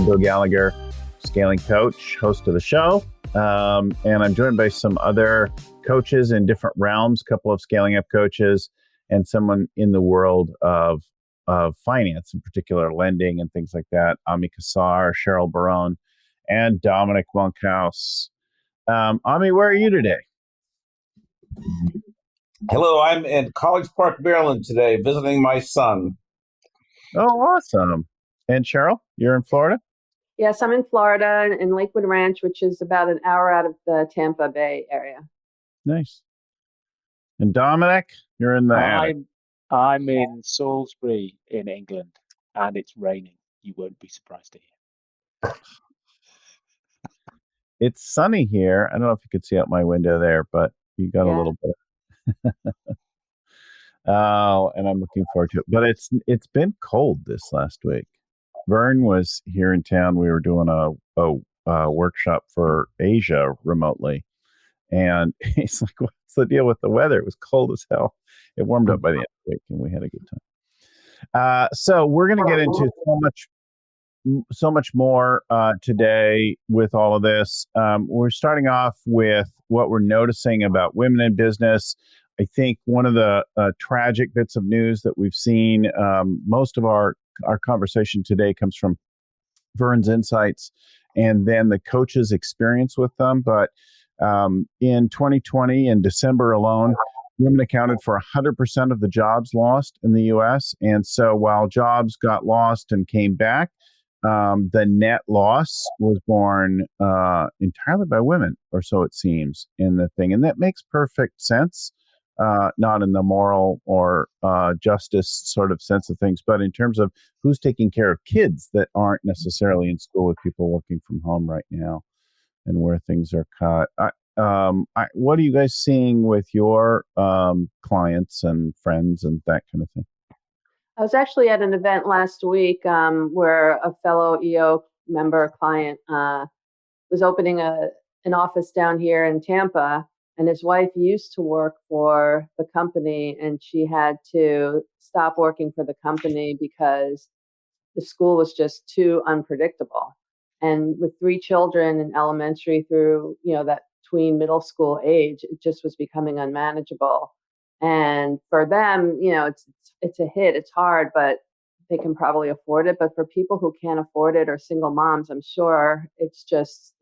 Bill Gallagher, scaling coach, host of the show. And I'm joined by some other coaches in different realms, a couple of scaling up coaches and someone in the world of finance, in particular lending and things like that. Ami Kassar, Cheryl Biron, and Dominic Monkhouse. Ami, where are you today? Hello, I'm in College Park, Maryland today, visiting my son. Oh, awesome. And Cheryl, you're in Florida? Yes, I'm in Florida, in Lakewood Ranch, which is about an hour out of the Tampa Bay area. Nice. And Dominic, you're in the attic. I'm in Salisbury in England, and it's raining. You won't be surprised to hear. It's sunny here. I don't know if you could see out my window there, but you got a little bit. Oh, and I'm looking forward to it. But it's been cold this last week. Vern was here in town. We were doing a workshop for Asia remotely, and he's like, "What's the deal with the weather? It was cold as hell." It warmed up by the end of the week, and we had a good time. So we're going to get into so much more today with all of this. We're starting off with what we're noticing about women in business. I think one of the tragic bits of news that we've seen, most of our conversation today comes from Vern's insights and then the coach's experience with them. But in 2020, in December alone, women accounted for 100% of the jobs lost in the U.S. And so while jobs got lost and came back, the net loss was borne entirely by women, or so it seems, in the thing. And that makes perfect sense, not in the moral or justice sort of sense of things, but in terms of who's taking care of kids that aren't necessarily in school with people working from home right now and where things are cut. What are you guys seeing with your clients and friends and that kind of thing? I was actually at an event last week where a fellow EO member client was opening an office down here in Tampa, and his wife used to work for the company, and she had to stop working for the company because the school was just too unpredictable. And with 3 children in elementary through, that tween middle school age, it just was becoming unmanageable. And for them, it's a hit. It's hard, but they can probably afford it. But for people who can't afford it or single moms, I'm sure it's just,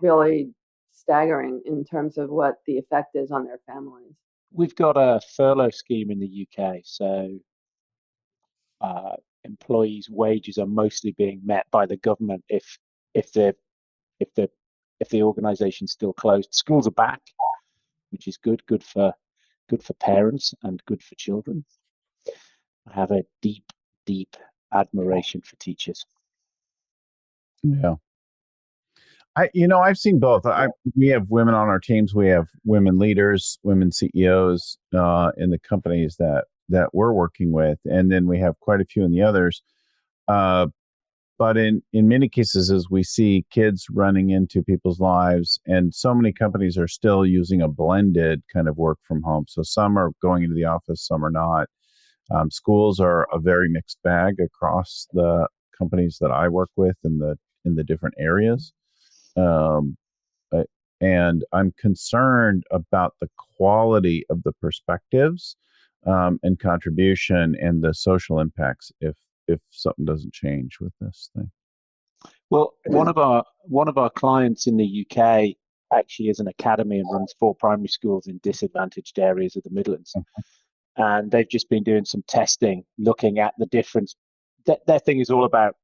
really staggering in terms of what the effect is on their families. We've got a furlough scheme in the UK, so employees' wages are mostly being met by the government if the organisation's still closed. Schools are back, which is good for parents and good for children. I have a deep admiration for teachers. Yeah. I've seen both. We have women on our teams. We have women leaders, women CEOs in the companies that we're working with. And then we have quite a few in the others. But in many cases, as we see kids running into people's lives, and so many companies are still using a blended kind of work from home. So some are going into the office, some are not. Schools are a very mixed bag across the companies that I work with in the different areas. And I'm concerned about the quality of the perspectives and contribution and the social impacts if something doesn't change with this thing. Well, one of our clients in the UK actually is an academy and runs 4 primary schools in disadvantaged areas of the Midlands. Mm-hmm. And they've just been doing some testing, looking at the difference. Their thing is all about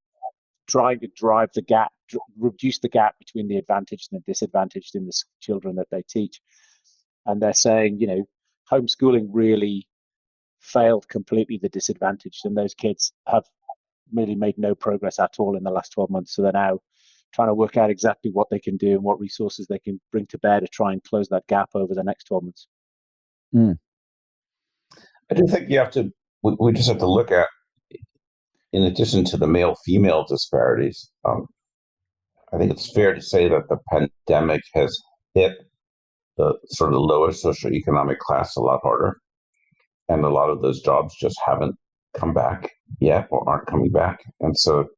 trying to drive the gap, reduce the gap between the advantaged and the disadvantaged in the children that they teach. And they're saying, homeschooling really failed completely the disadvantaged, and those kids have really made no progress at all in the last 12 months. So they're now trying to work out exactly what they can do and what resources they can bring to bear to try and close that gap over the next 12 months. I do think we just have to look at, in addition to the male-female disparities, I think it's fair to say that the pandemic has hit the sort of lower socioeconomic class a lot harder. And a lot of those jobs just haven't come back yet or aren't coming back. And so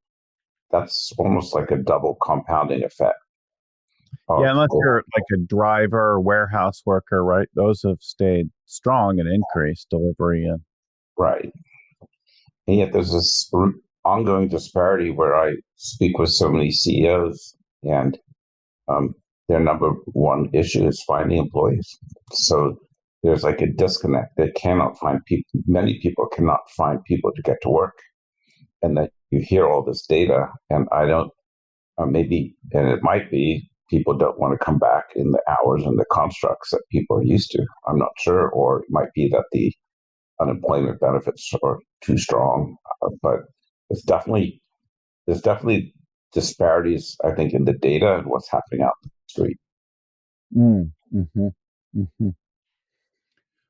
that's almost like a double compounding effect. Yeah, unless you're like a driver or warehouse worker, right? Those have stayed strong and increased delivery. And right. And yet there's this ongoing disparity where I speak with so many CEOs, and their number one issue is finding employees. So there's like a disconnect. They cannot find people. Many people cannot find people to get to work. And that you hear all this data, and I don't, maybe, and it might be people don't want to come back in the hours and the constructs that people are used to. I'm not sure. Or it might be that the unemployment benefits are too strong. But there's definitely disparities, I think, in the data and what's happening out in the street.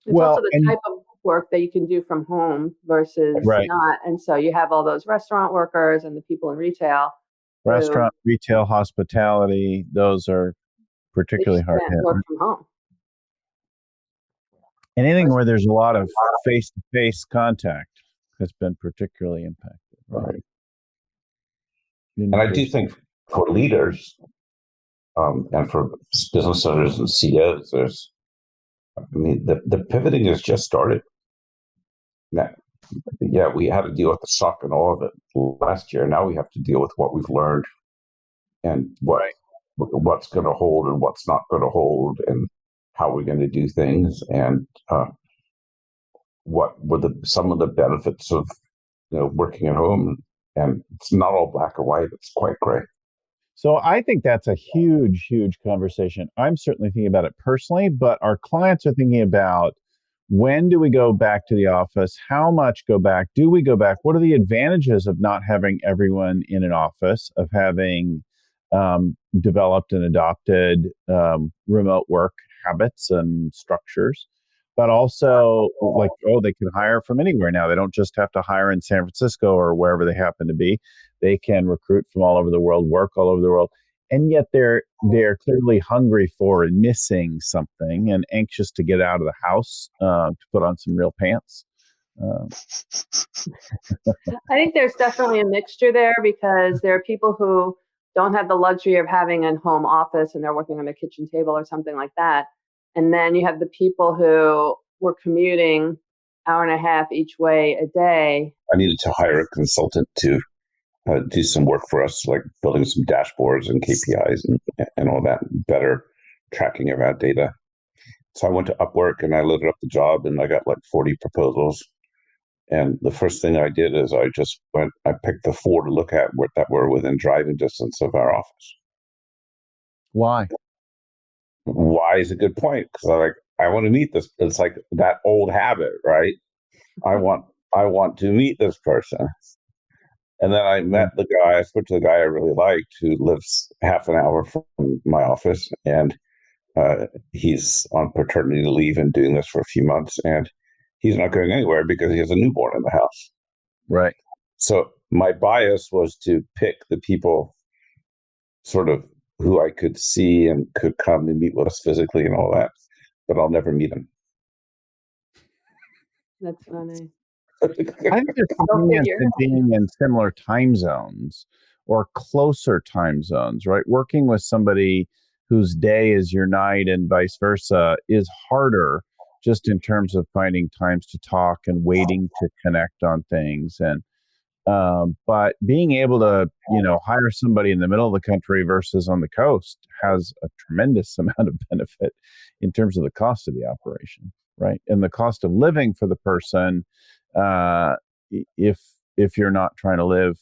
It's also the type of work that you can do from home versus not. And so you have all those restaurant workers and the people in retail. Restaurant, retail, hospitality, those are particularly hard hit. Work from home. Anything where there's a lot of face-to-face contact has been particularly impacted. Right. And I do think for leaders and for business owners and CEOs, the pivoting has just started. Now, yeah, we had to deal with the shock and all of it last year. Now we have to deal with what we've learned and what's going to hold and what's not going to hold, and how we're going to do things, and what were some of the benefits of working at home. And it's not all black or white; it's quite gray. So I think that's a huge, huge conversation. I'm certainly thinking about it personally, but our clients are thinking about, when do we go back to the office? How much go back? Do we go back? What are the advantages of not having everyone in an office, of having developed and adopted remote work habits and structures? But also, like, they can hire from anywhere now. They don't just have to hire in San Francisco or wherever they happen to be. They can recruit from all over the world, work all over the world. And yet they're clearly hungry for and missing something and anxious to get out of the house to put on some real pants. I think there's definitely a mixture there, because there are people who don't have the luxury of having a home office and they're working on a kitchen table or something like that. And then you have the people who were commuting hour and a half each way a day. I needed to hire a consultant to do some work for us, like building some dashboards and KPIs and all that, better tracking of our data. So I went to Upwork and I loaded up the job, and I got like 40 proposals. And the first thing I did is I picked the 4 to look at that were within driving distance of our office. Why? Why is a good point, because I want to meet this. It's like that old habit, right? I want to meet this person. And then I met the guy. I spoke to the guy I really liked, who lives half an hour from my office, and he's on paternity leave and doing this for a few months, and he's not going anywhere because he has a newborn in the house. Right. So my bias was to pick the people sort of who I could see and could come and meet with us physically and all that, but I'll never meet them. That's funny. I think there's convenience in being in similar time zones or closer time zones, right? Working with somebody whose day is your night and vice versa is harder, just in terms of finding times to talk and waiting to connect on things. And but being able to, hire somebody in the middle of the country versus on the coast has a tremendous amount of benefit in terms of the cost of the operation, right? And the cost of living for the person, if you're not trying to live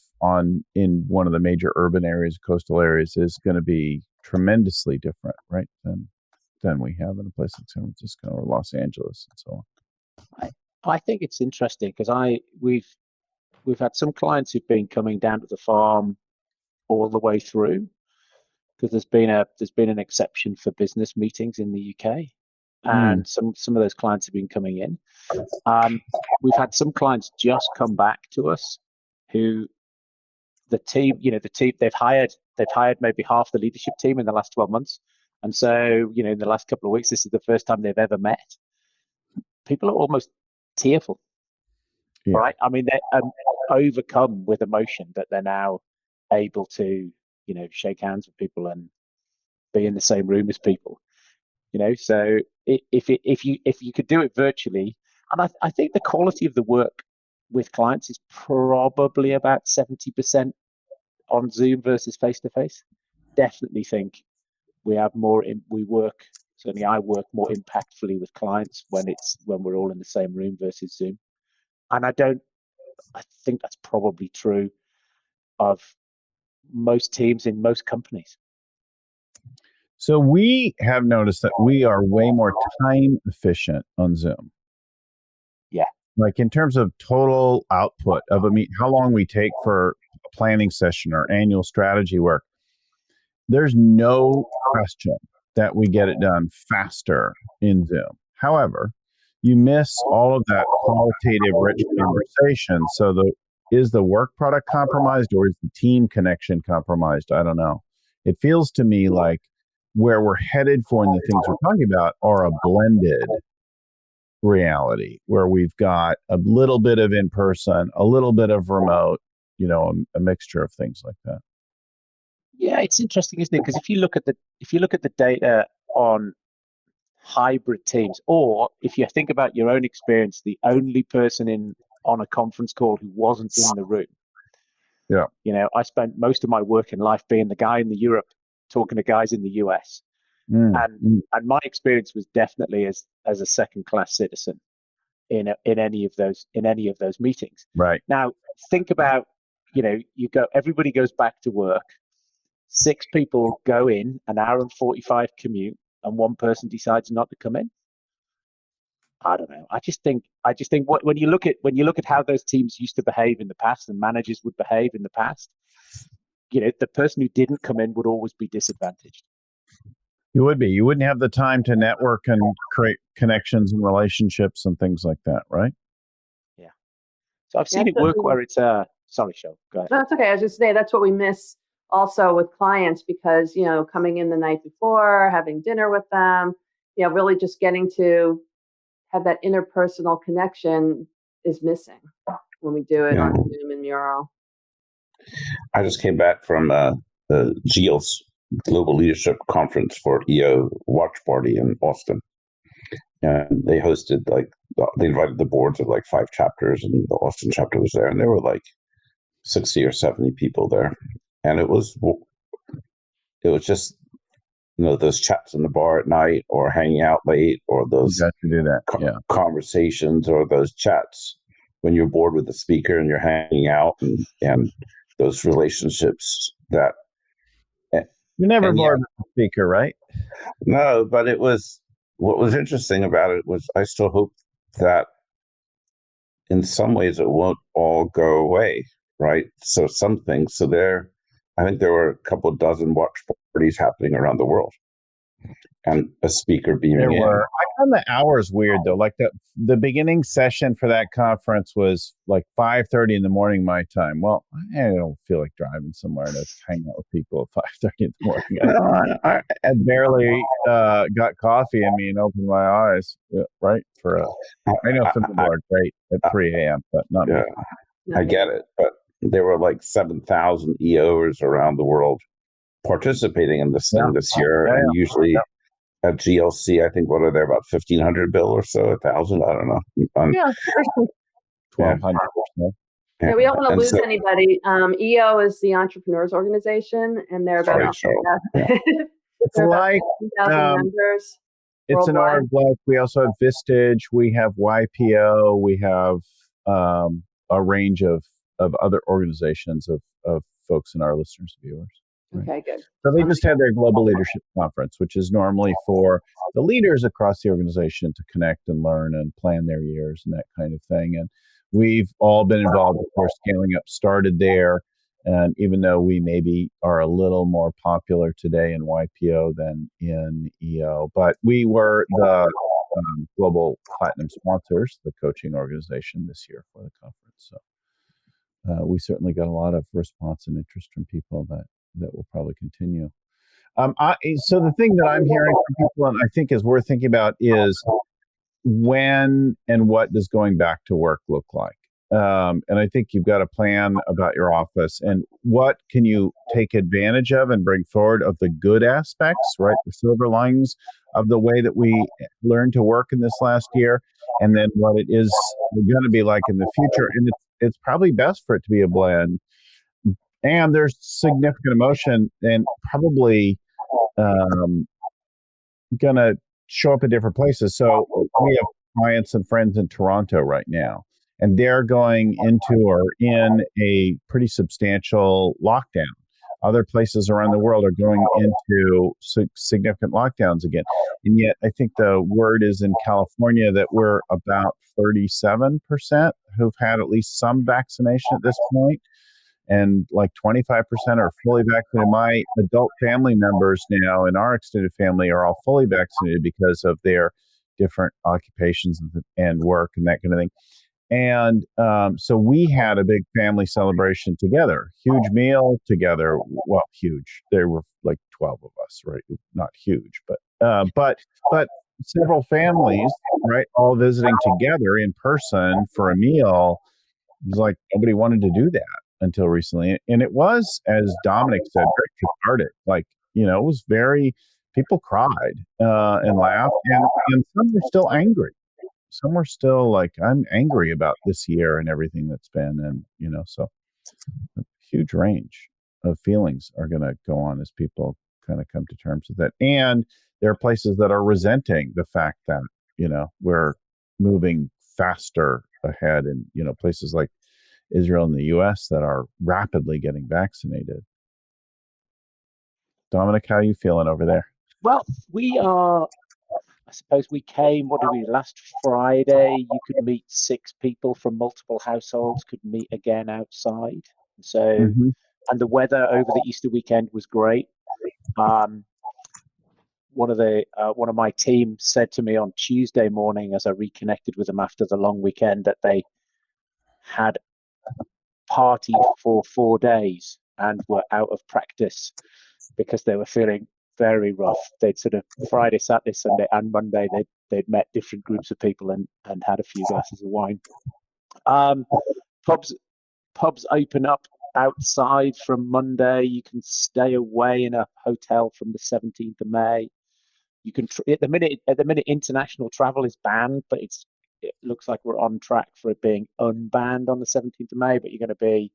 in one of the major urban areas, coastal areas, is going to be tremendously different, right, than we have in a place like San Francisco or Los Angeles and so on. I think it's interesting because we've had some clients who've been coming down to the farm all the way through, because there's been an exception for business meetings in the UK, and some of those clients have been coming in. We've had some clients just come back to us who the team they've hired maybe half the leadership team in the last 12 months. And so, in the last couple of weeks, this is the first time they've ever met. People are almost tearful, right? I mean, they're overcome with emotion that they're now able to, shake hands with people and be in the same room as people. So if you could do it virtually, and I think the quality of the work with clients is probably about 70% on Zoom versus face to face. Definitely think we have more. Certainly, I work more impactfully with clients when we're all in the same room versus Zoom. And I think that's probably true of most teams in most companies. So we have noticed that we are way more time efficient on Zoom. Yeah. Like in terms of total output of a meet, how long we take for a planning session or annual strategy work, there's no question that we get it done faster in Zoom. However, you miss all of that qualitative, rich conversation. So is the work product compromised or is the team connection compromised? I don't know. It feels to me like where we're headed for and the things we're talking about are a blended reality where we've got a little bit of in-person, a little bit of remote, a mixture of things like that. Yeah, it's interesting, isn't it? Because if you look at the data on hybrid teams, or if you think about your own experience, the only person on a conference call who wasn't in the room. Yeah. I spent most of my working life being the guy in the Europe talking to guys in the US. And my experience was definitely as a second class citizen in any of those meetings. Right. Now think about, everybody goes back to work. 6 people go in, an hour and 45 commute, and one person decides not to come in. I don't know. I just think when you look at how those teams used to behave in the past and managers would behave in the past, the person who didn't come in would always be disadvantaged. You would be. You wouldn't have the time to network and create connections and relationships and things like that, right? Yeah. So I've seen it work where it's sorry, Cheryl, go ahead. No, that's okay. I was just saying that's what we miss also with clients because, coming in the night before, having dinner with them, really just getting to have that interpersonal connection is missing when we do it on Zoom and Mural. I just came back from the GEO's Global Leadership Conference for EO Watch Party in Austin. And they hosted, they invited the boards of 5 chapters, and the Austin chapter was there, and there were 60 or 70 people there. And it was just, those chats in the bar at night or hanging out late or those conversations or those chats when you're bored with the speaker and you're hanging out and those relationships that. You're never bored with the speaker, right? No, but what was interesting about it was I still hope that in some ways it won't all go away, right? So I think there were a couple of dozen watch parties happening around the world and a speaker beaming in. I found the hours weird though. Like the beginning session for that conference was 5:30 in the morning my time. Well, I don't feel like driving somewhere to hang out with people at 5:30 in the morning. I barely got coffee in me and opened my eyes. Right? I know some people are great at 3 a.m., but not me. I get it, but there were 7,000 EOers around the world participating in this thing this year, and usually at GLC, I think what are there about 1,500 bill or so, 1,000? I don't know. 1,200. Yeah, we don't want to lose anybody. EO is the Entrepreneurs Organization, and they're about it's like 2,000 members. It's an org like we also have Vistage, we have YPO, we have a range of other organizations of folks in our listeners and viewers. Right. Okay, good. So they just had their Global Leadership Conference, which is normally for the leaders across the organization to connect and learn and plan their years and that kind of thing. And we've all been involved, of course. Scaling Up started there. And even though we maybe are a little more popular today in YPO than in EO, but we were the Global Platinum sponsors, the coaching organization this year for the conference. So we certainly got a lot of response and interest from people that will probably continue. So the thing that I'm hearing from people, and I think is worth thinking about, is when and what does going back to work look like? And I think you've got a plan about your office and what can you take advantage of and bring forward of the good aspects, right? The silver linings of the way that we learned to work in this last year, and then what it is going to be like in the future. And it's probably best for it to be a blend. And there's significant emotion and probably um, going to show up at different places. So we have clients and friends in Toronto right now, and they're going into or in a pretty substantial lockdown. Other places around the world are going into significant lockdowns again. And yet, I think the word is in California that we're about 37% who've had at least some vaccination at this point, and like 25% are fully vaccinated. My adult family members now in our extended family are all fully vaccinated because of their different occupations and work and that kind of thing. And so we had a big family celebration together, huge meal together. Well, huge. There were like 12 of us, right? Not huge, but several families, right, all visiting together in person for a meal. It was like nobody wanted to do that until recently. And it was, as Dominic said, very cathartic. Like, it was people cried and laughed, and some were still angry. Some were still like, I'm angry about this year and everything that's been. And, so a huge range of feelings are going to go on as people kind of come to terms with it. And there are places that are resenting the fact that, we're moving faster ahead, and, places like Israel and the U.S. that are rapidly getting vaccinated. Dominic, how are you feeling over there? Well, I suppose we came, last Friday, you could meet 6 people from multiple households, could meet again outside. So, and the weather over the Easter weekend was great. One of my team said to me on Tuesday morning, as I reconnected with them after the long weekend, that they had partied for 4 days and were out of practice because they were feeling very rough. They'd sort of Friday, Saturday, Sunday, and Monday they'd met different groups of people and had a few glasses of wine. Pubs open up outside from Monday. You can stay away in a hotel from the 17th of May. You can at the minute international travel is banned, but it looks like we're on track for it being unbanned on the 17th of May. But you're going to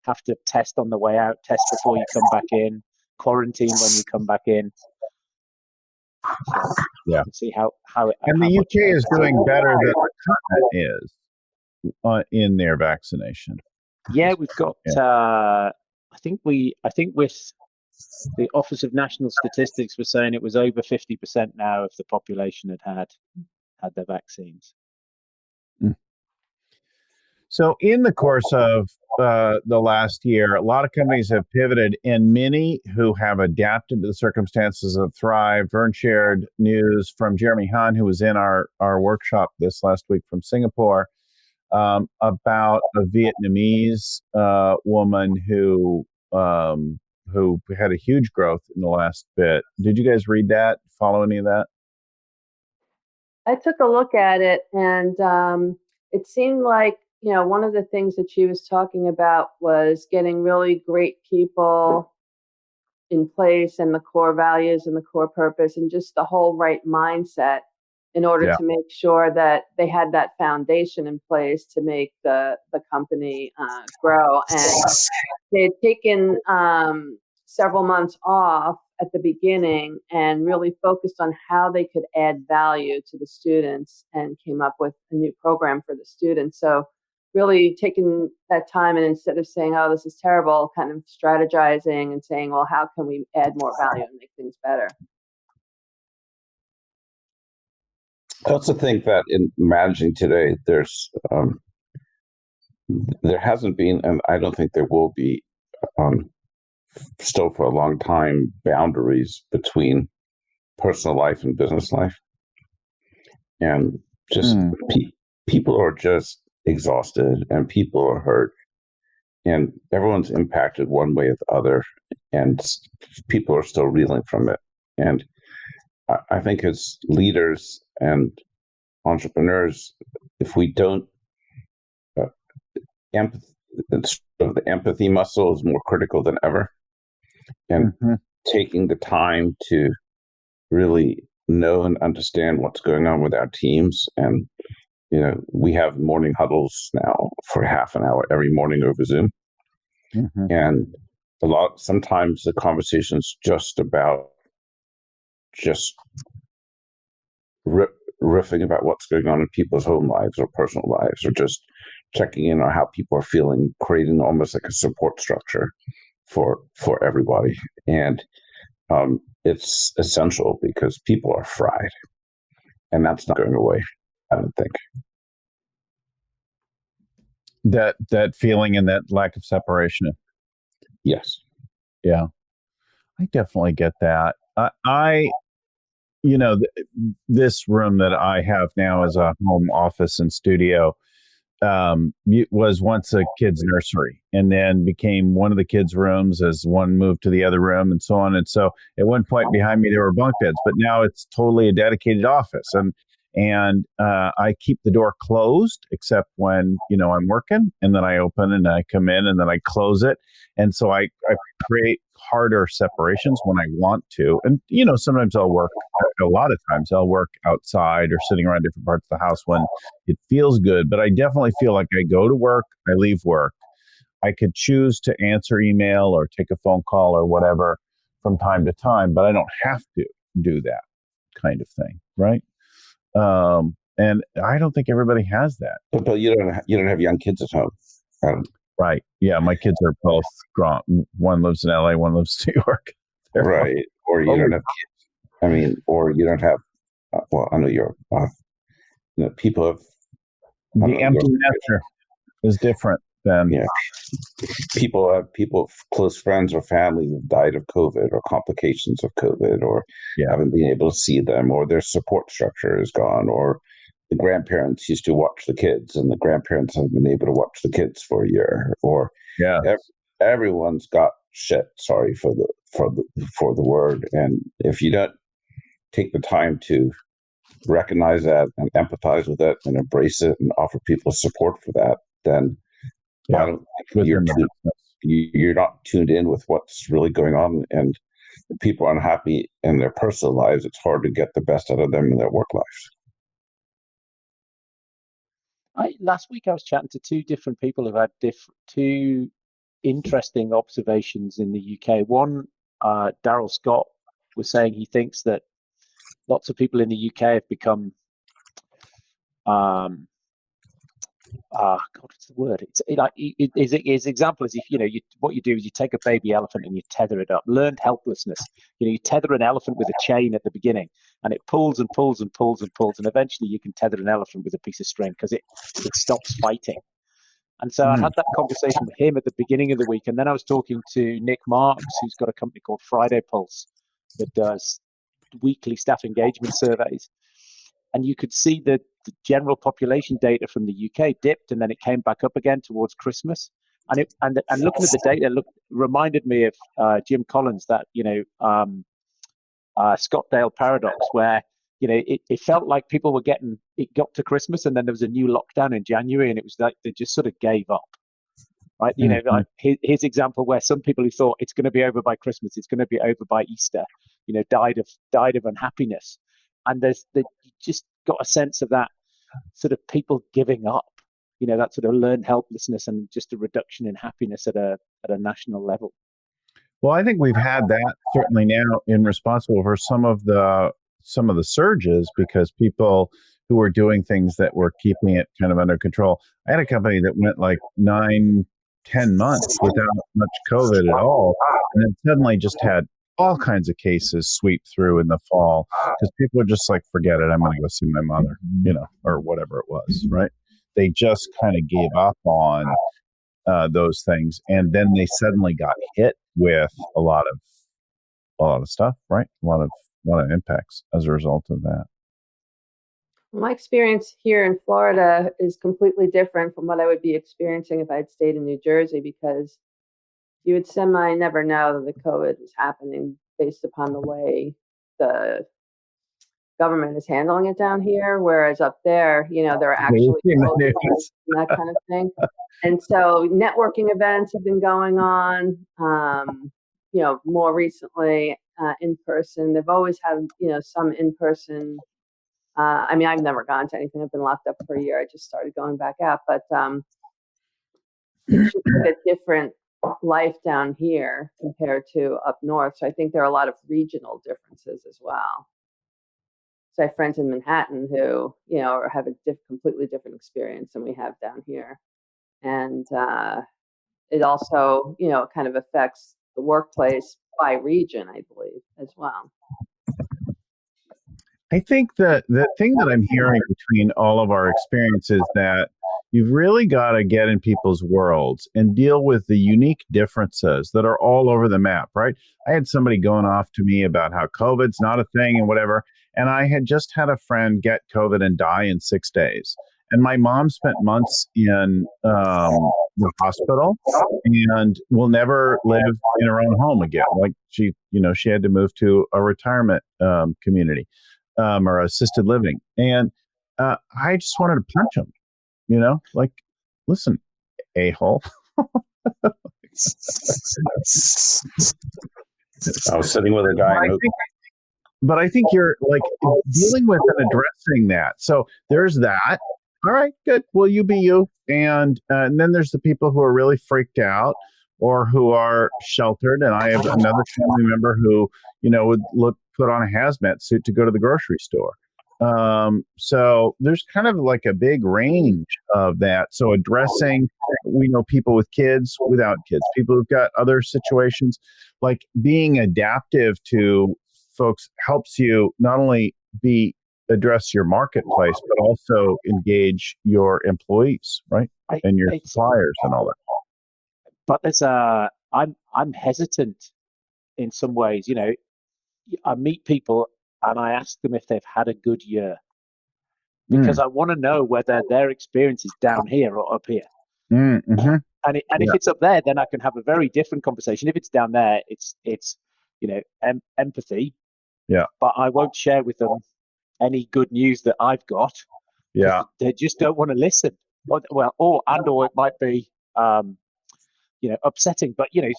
have to test on the way out, test before you come back in, quarantine when you come back in. So yeah, see how it. And the UK is doing better than the continent is in their vaccination. Yeah, we've got. I think with the Office of National Statistics was saying it was over 50% now of the population had their vaccines. So in the course of the last year, a lot of companies have pivoted, and many who have adapted to the circumstances have thrived. Vern shared news from Jeremy Han, who was in our workshop this last week from Singapore, about a Vietnamese woman who had a huge growth in the last bit. Did you guys read that? Follow any of that? I took a look at it, and it seemed like, one of the things that she was talking about was getting really great people in place, and the core values and the core purpose and just the whole right mindset in order to make sure that they had that foundation in place to make the company grow. And they had taken several months off at the beginning and really focused on how they could add value to the students and came up with a new program for the students. So really taking that time, and instead of saying, oh, this is terrible, kind of strategizing and saying, well, how can we add more value and make things better? I also think that in managing today, there hasn't been, and I don't think there will be, still for a long time, boundaries between personal life and business life. And just people are just exhausted, and people are hurt, and everyone's impacted one way or the other, and people are still reeling from it. And I think as leaders and entrepreneurs, if we don't the empathy muscle is more critical than ever, and taking the time to really know and understand what's going on with our teams. And we have morning huddles now for half an hour every morning over Zoom, and sometimes the conversation's just about riffing about what's going on in people's home lives or personal lives, or just checking in on how people are feeling, creating almost like a support structure for everybody. And it's essential because people are fried, and that's not going away, I don't think. That feeling and that lack of separation. Yes. Yeah, I definitely get that. This room that I have now as a home office and studio was once a kid's nursery, and then became one of the kids' rooms as one moved to the other room, and so on. And so at one point behind me there were bunk beds, but now it's totally a dedicated office. And I keep the door closed except when I'm working, and then I open and I come in and then I close it. And so I create harder separations when I want to. And sometimes a lot of times I'll work outside or sitting around different parts of the house when it feels good. But I definitely feel like I go to work, I leave work. I could choose to answer email or take a phone call or whatever from time to time, but I don't have to do that kind of thing, right? And I don't think everybody has that. But you don't have young kids at home. Right. Yeah, my kids are both grown. One lives in LA, one lives in New York. Right. Or you don't have kids. Or you don't have. Well, I know you're. People have. The empty nester is different than. Yeah. People close friends or family who've died of COVID or complications of COVID, or haven't been able to see them, or their support structure is gone, or the grandparents used to watch the kids and the grandparents haven't been able to watch the kids for a year, or everyone's got shit. Sorry for the word. And if you don't take the time to recognize that and empathize with it and embrace it and offer people support for that, then I don't think you're not tuned in with what's really going on, and people are unhappy in their personal lives. It's hard to get the best out of them in their work lives. Last week I was chatting to two different people who've had two interesting observations in the UK. One, Daryl Scott was saying he thinks that lots of people in the UK have become God, what's the word? It's like his example is, if what you do is you take a baby elephant and you tether it up. Learned helplessness. You tether an elephant with a chain at the beginning, and it pulls and pulls and pulls and pulls, and eventually you can tether an elephant with a piece of string because it stops fighting. And so I had that conversation with him at the beginning of the week, and then I was talking to Nick Marks, who's got a company called Friday Pulse that does weekly staff engagement surveys. And you could see that the general population data from the UK dipped, and then it came back up again towards Christmas. And looking at the data, reminded me of Jim Collins, that Scottsdale paradox, where it felt like people were it got to Christmas, and then there was a new lockdown in January, and it was like they just sort of gave up. Right? Like his example, where some people who thought it's going to be over by Christmas, it's going to be over by Easter, died of unhappiness. And you just got a sense of that sort of people giving up, that sort of learned helplessness and just a reduction in happiness at a national level. Well, I think we've had that certainly now in responsible for some of the surges, because people who were doing things that were keeping it kind of under control. I had a company that went like 9-10 months without much COVID at all, and then suddenly just had all kinds of cases sweep through in the fall, because people would just like, forget it, I'm going to go see my mother, or whatever it was, right? They just kind of gave up on those things, and then they suddenly got hit with a lot of stuff, right? A lot of impacts as a result of that. My experience here in Florida is completely different from what I would be experiencing if I had stayed in New Jersey, because you would never know that the COVID was happening based upon the way the government is handling it down here, whereas up there, they're actually protests and that kind of thing. And so networking events have been going on, more recently in person. They've always had, some in person. I've never gone to anything. I've been locked up for a year. I just started going back out, but it's just like a different life down here compared to up north. So I think there are a lot of regional differences as well. So I have friends in Manhattan who, have a completely different experience than we have down here. And it also, kind of affects the workplace by region, I believe, as well. I think that the thing that I'm hearing between all of our experiences that you've really got to get in people's worlds and deal with the unique differences that are all over the map, right? I had somebody going off to me about how COVID's not a thing and whatever. And I had just had a friend get COVID and die in 6 days. And my mom spent months in the hospital and will never live in her own home again. Like she had to move to a retirement community or assisted living. And I just wanted to punch him, like, listen, a-hole. I was sitting with a guy. But I think you're like dealing with and addressing that. So there's that. All right, good. Well, you be you. And then there's the people who are really freaked out or who are sheltered. And I have another family member who, would put on a hazmat suit to go to the grocery store. So there's kind of like a big range of that. So addressing, we know people with kids, without kids, people who've got other situations, like being adaptive to folks helps you not only address your marketplace, but also engage your employees, right? And your suppliers and all that. But there's I'm hesitant in some ways. I meet people and I ask them if they've had a good year because I want to know whether their experience is down here or up here. Mm-hmm. And if it's up there, then I can have a very different conversation. If it's down there, it's empathy. Yeah. But I won't share with them any good news that I've got. Yeah. They just don't want to listen. Or it might be upsetting. But I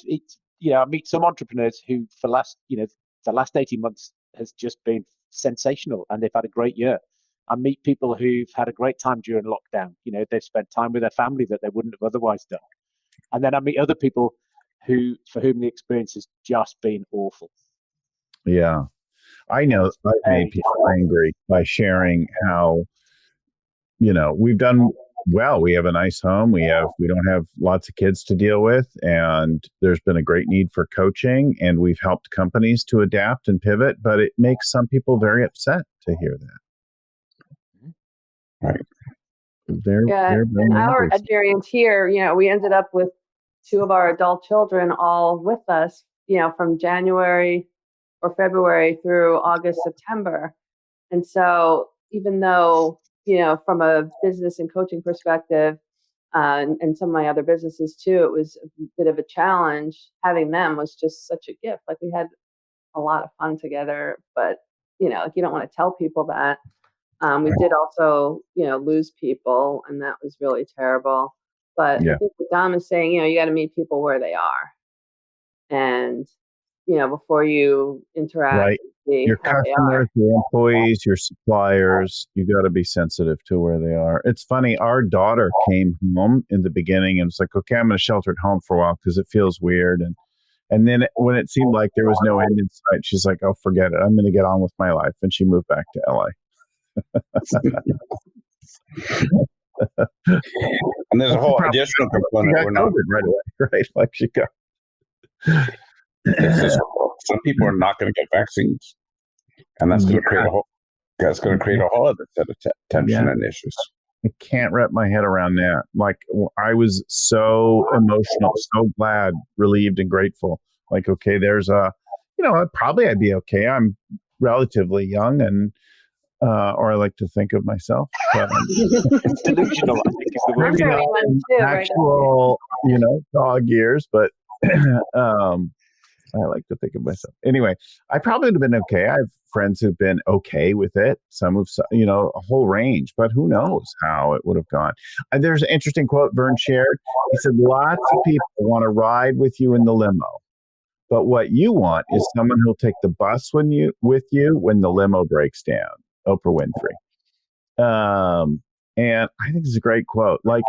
meet some entrepreneurs who for the last 18 months has just been sensational and they've had a great year. I meet people who've had a great time during lockdown. They've spent time with their family that they wouldn't have otherwise done. And then I meet other people for whim the experience has just been awful. Yeah. I know I've made people angry by sharing how, we've done well. We have a nice home. We don't have lots of kids to deal with. And there's been a great need for coaching and we've helped companies to adapt and pivot, but it makes some people very upset to hear that. Right. In our experience here, we ended up with 2 of our adult children all with us, from January or February through August, September. And so even though, from a business and coaching perspective, and some of my other businesses too, it was a bit of a challenge. Having them was just such a gift. Like we had a lot of fun together, but, you don't want to tell people that. We did also, lose people, and that was really terrible. But I think what Dom is saying, you got to meet people where they are. And, before you interact. Right. Your customers, your employees, your suppliers, you got to be sensitive to where they are. It's funny. Our daughter came home in the beginning and was like, okay, I'm going to shelter at home for a while because it feels weird. And then when it seemed like there was no end in sight, she's like, oh, forget it. I'm going to get on with my life. And she moved back to LA. And there's a whole additional component. We're not right away, right? Like she got. Some people are not going to get vaccines, and that's going to create a whole. That's going to create a whole other set of tension and issues. I can't wrap my head around that. Like I was so emotional, so glad, relieved, and grateful. Like, okay, there's probably I'd be okay. I'm relatively young and. Or I like to think of myself. But, it's delusional, I think is the word. Actual, dog years, but I like to think of myself. Anyway, I probably would have been okay. I have friends who've been okay with it. Some have, a whole range, but who knows how it would have gone. There's an interesting quote Vern shared. He said, lots of people want to ride with you in the limo, but what you want is someone who'll take the bus with you when the limo breaks down. Oprah Winfrey. And I think it's a great quote. Like,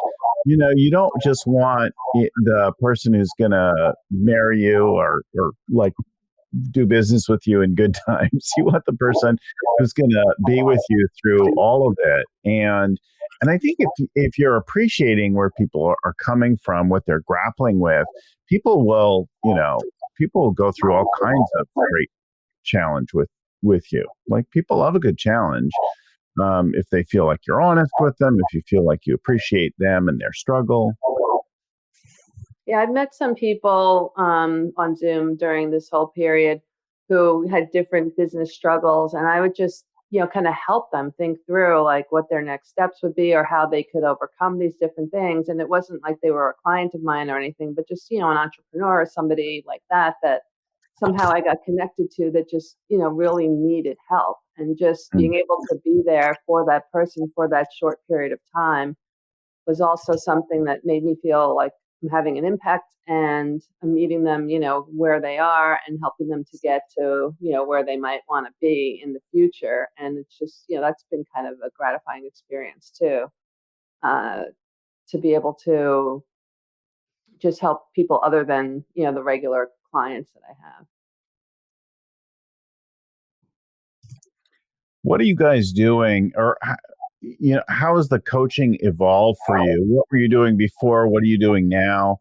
you don't just want the person who's going to marry you or like do business with you in good times. You want the person who's going to be with you through all of it. And I think if you're appreciating where people are coming from, what they're grappling with, people will go through all kinds of great challenge with you. Like, people love a good challenge. If they feel like you're honest with them, if you feel like you appreciate them and their struggle. Yeah, I've met some people on Zoom during this whole period who had different business struggles, and I would just, kind of help them think through like what their next steps would be or how they could overcome these different things. And it wasn't like they were a client of mine or anything, but just, an entrepreneur or somebody like that somehow I got connected to that just, really needed help. And just being able to be there for that person for that short period of time was also something that made me feel like I'm having an impact, and I'm meeting them, where they are and helping them to get to, where they might want to be in the future. And it's just, that's been kind of a gratifying experience too, to be able to just help people other than, the regular clients that I have. What are you guys doing, or how has the coaching evolved for you? What were you doing before? What are you doing now?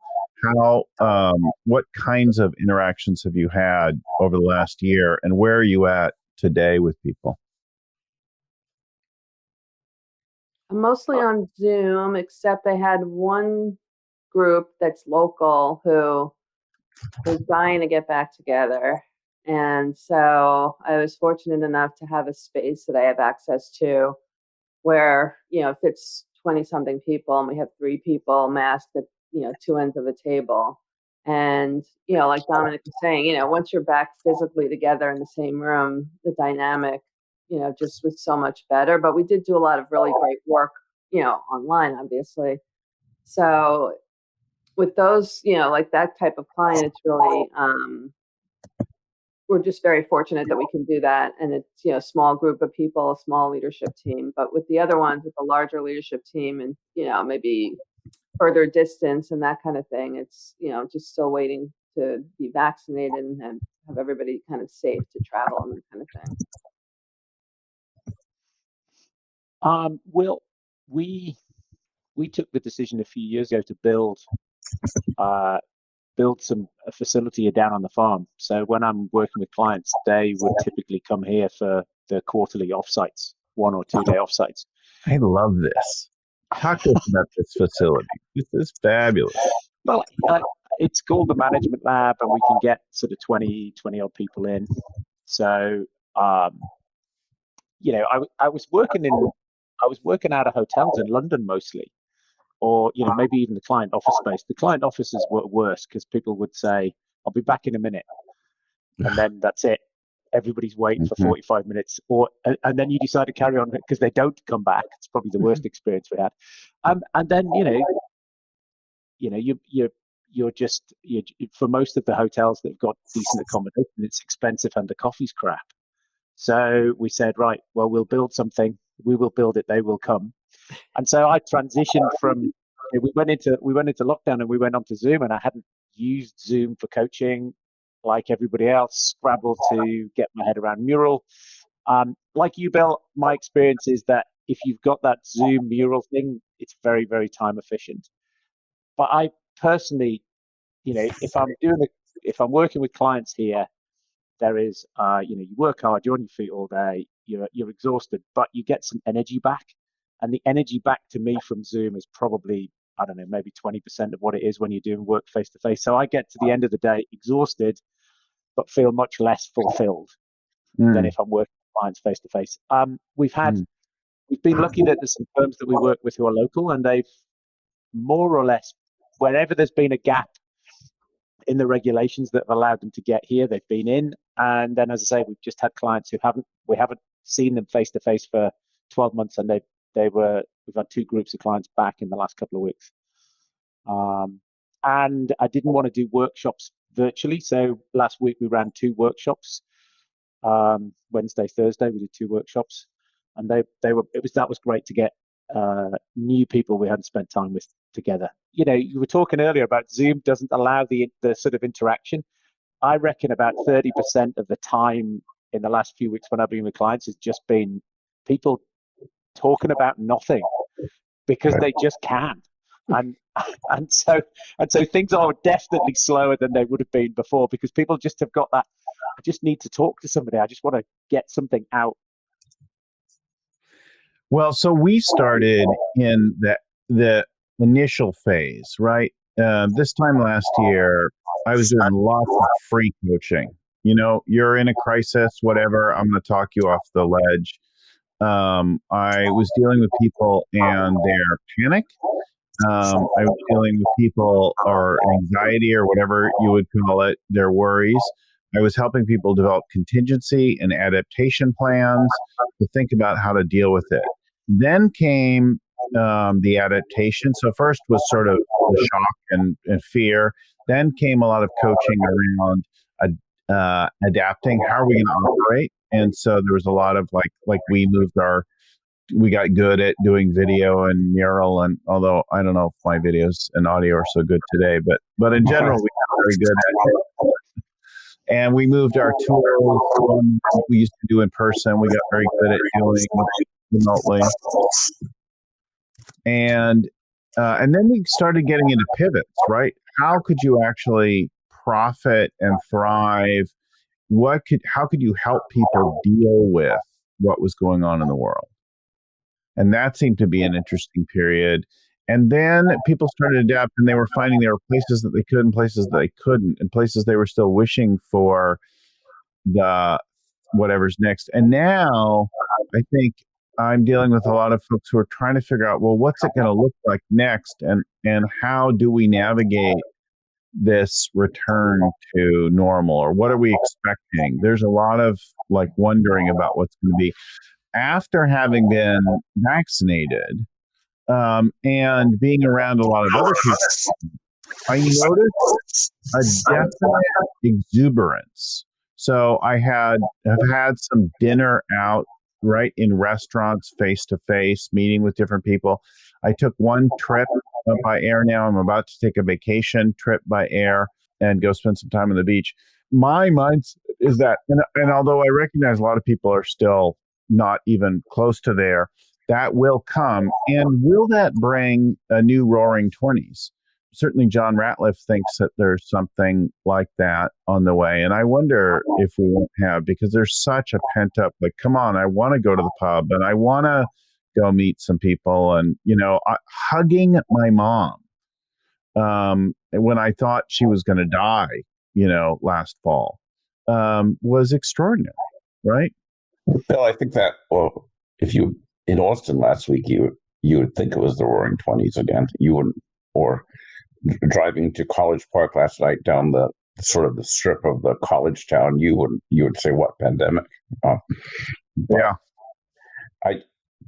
What kinds of interactions have you had over the last year, and where are you at today with people? I'm mostly on Zoom, except I had one group that's local who was dying to get back together. And so I was fortunate enough to have a space that I have access to where, if it's 20 something people and we have 3 people masked at, 2 ends of a table. And, like Dominic was saying, once you're back physically together in the same room, the dynamic, just was so much better. But we did do a lot of really great work, online, obviously. So with those, like that type of client, it's really, we're just very fortunate that we can do that. And it's, a small group of people, a small leadership team. But with the other ones, with the larger leadership team and, maybe further distance and that kind of thing, it's, just still waiting to be vaccinated and have everybody kind of safe to travel and that kind of thing. Well, we took the decision a few years ago to build a facility down on the farm. So when I'm working with clients, they would typically come here for the quarterly offsites, 1 or 2 day offsites. I love this. Talk to us about this facility. This is fabulous. Well, it's called the Management Lab, and we can get sort of 20 odd people in. So, I was working out of hotels in London mostly, or maybe even the client office space. The client offices were worse because people would say, "I'll be back in a minute," and then that's it. Everybody's waiting for 45 minutes, and then you decide to carry on because they don't come back. It's probably the worst experience we had. And then you're just for most of the hotels that've got decent accommodation, it's expensive and the coffee's crap. So we said, right, well, we'll build something. We will build it. They will come. And so I transitioned from, we went into lockdown and we went onto Zoom, and I hadn't used Zoom for coaching like everybody else, scrabbled to get my head around Mural. Like you, Bill, my experience is that if you've got that Zoom Mural thing, it's very, very time efficient. But I personally, if I'm working with clients here, there is, you work hard, you're on your feet all day, you're exhausted, but you get some energy back. And the energy back to me from Zoom is probably, I don't know, maybe 20% of what it is when you're doing work face to face. So I get to the end of the day exhausted, but feel much less fulfilled than if I'm working with clients face to face. We've been looking at some firms that we work with who are local, and they've more or less, wherever there's been a gap in the regulations that have allowed them to get here. They've been in, and then, as I say, we've just had clients who we haven't seen them face to face for 12 months, and we've had 2 groups of clients back in the last couple of weeks. And I didn't want to do workshops virtually, so last week we ran 2 workshops. Wednesday, Thursday, we did 2 workshops, and that was great to get new people we hadn't spent time with together. You know, you were talking earlier about Zoom doesn't allow the sort of interaction. I reckon about 30% of the time in the last few weeks when I've been with clients has just been people talking about nothing because they just can. And so things are definitely slower than they would have been before because people just have got that, I just need to talk to somebody. I just want to get something out. Well, so we started in the initial phase, right? This time last year, I was doing lots of free coaching. You know, you're in a crisis, whatever, I'm going to talk you off the ledge. I was dealing with people and their panic. I was dealing with people or anxiety or whatever you would call it, their worries. I was helping people develop contingency and adaptation plans to think about how to deal with it. Then came the adaptation. So first was sort of the shock and fear. Then came a lot of coaching around adapting. How are we going to operate? And so there was a lot of like we got good at doing video and Mural, and although I don't know if my videos and audio are so good today, but in general we got very good at it. And we moved our tools from what we used to do in person. We got very good at doing remotely. And then we started getting into pivots, right? How could you actually profit and thrive? How could you help people deal with what was going on in the world? And that seemed to be an interesting period. And then people started to adapt, and they were finding there were places that they could and places that they couldn't, and places they were still wishing for the whatever's next. And now I think I'm dealing with a lot of folks who are trying to figure out, well, what's it going to look like next? And how do we navigate this return to normal, or what are we expecting? There's a lot of wondering about what's going to be after having been vaccinated, and being around a lot of other people. I noticed a definite exuberance. So I have had some dinner out, right, in restaurants, face to face, meeting with different people. I took one trip by air now. I'm about to take a vacation trip by air and go spend some time on the beach. My mind is that, and although I recognize a lot of people are still not even close to there, that will come. And will that bring a new roaring 20s? Certainly John Ratliff thinks that there's something like that on the way. And I wonder if we won't have, because there's such a pent up, come on, I want to go to the pub and I want to go meet some people. And, hugging my mom when I thought she was going to die, last fall, was extraordinary, right? Bill, I think that, if you in Austin last week, you would think it was the Roaring 20s again. You wouldn't, or driving to College Park last night down the sort of the strip of the college town, you would say, what, pandemic? Yeah.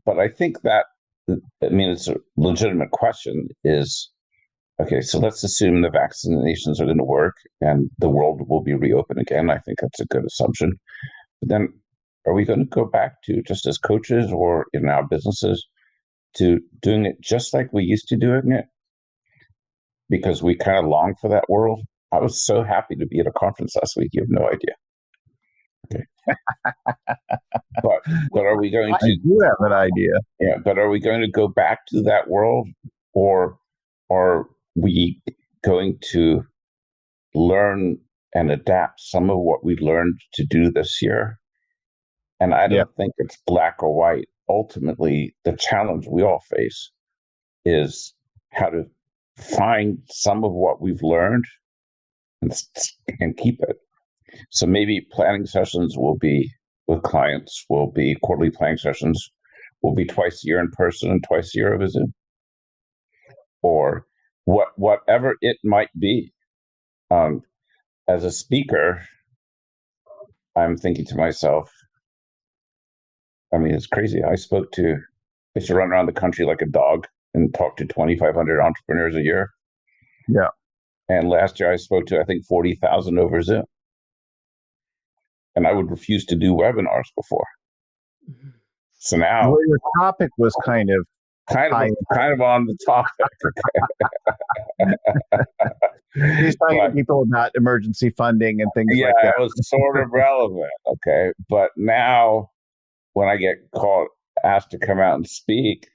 But I think that, it's a legitimate question is, okay, so let's assume the vaccinations are going to work and the world will be reopened again. I think that's a good assumption. But then are we going to go back to, just as coaches or in our businesses, to doing it just like we used to doing it? Because we kind of long for that world. I was so happy to be at a conference last week. You have no idea. Okay. but are we going to? I do have an idea. Yeah, but are we going to go back to that world, or are we going to learn and adapt some of what we learned to do this year? And I don't think it's black or white. Ultimately, the challenge we all face is how to find some of what we've learned and keep it. So maybe planning sessions will be with clients, will be quarterly planning sessions, will be twice a year in person and twice a year over Zoom, or whatever it might be. As a speaker, I'm thinking to myself, I mean, it's crazy. I used to run around the country like a dog and talk to 2,500 entrepreneurs a year. Yeah. And last year I spoke to, I think, 40,000 over Zoom. And I would refuse to do webinars before. So now, well, your topic was kind of on the topic. He's talking to people about emergency funding and things like that. Yeah, it was sort of relevant. Okay. But now when I get asked to come out and speak,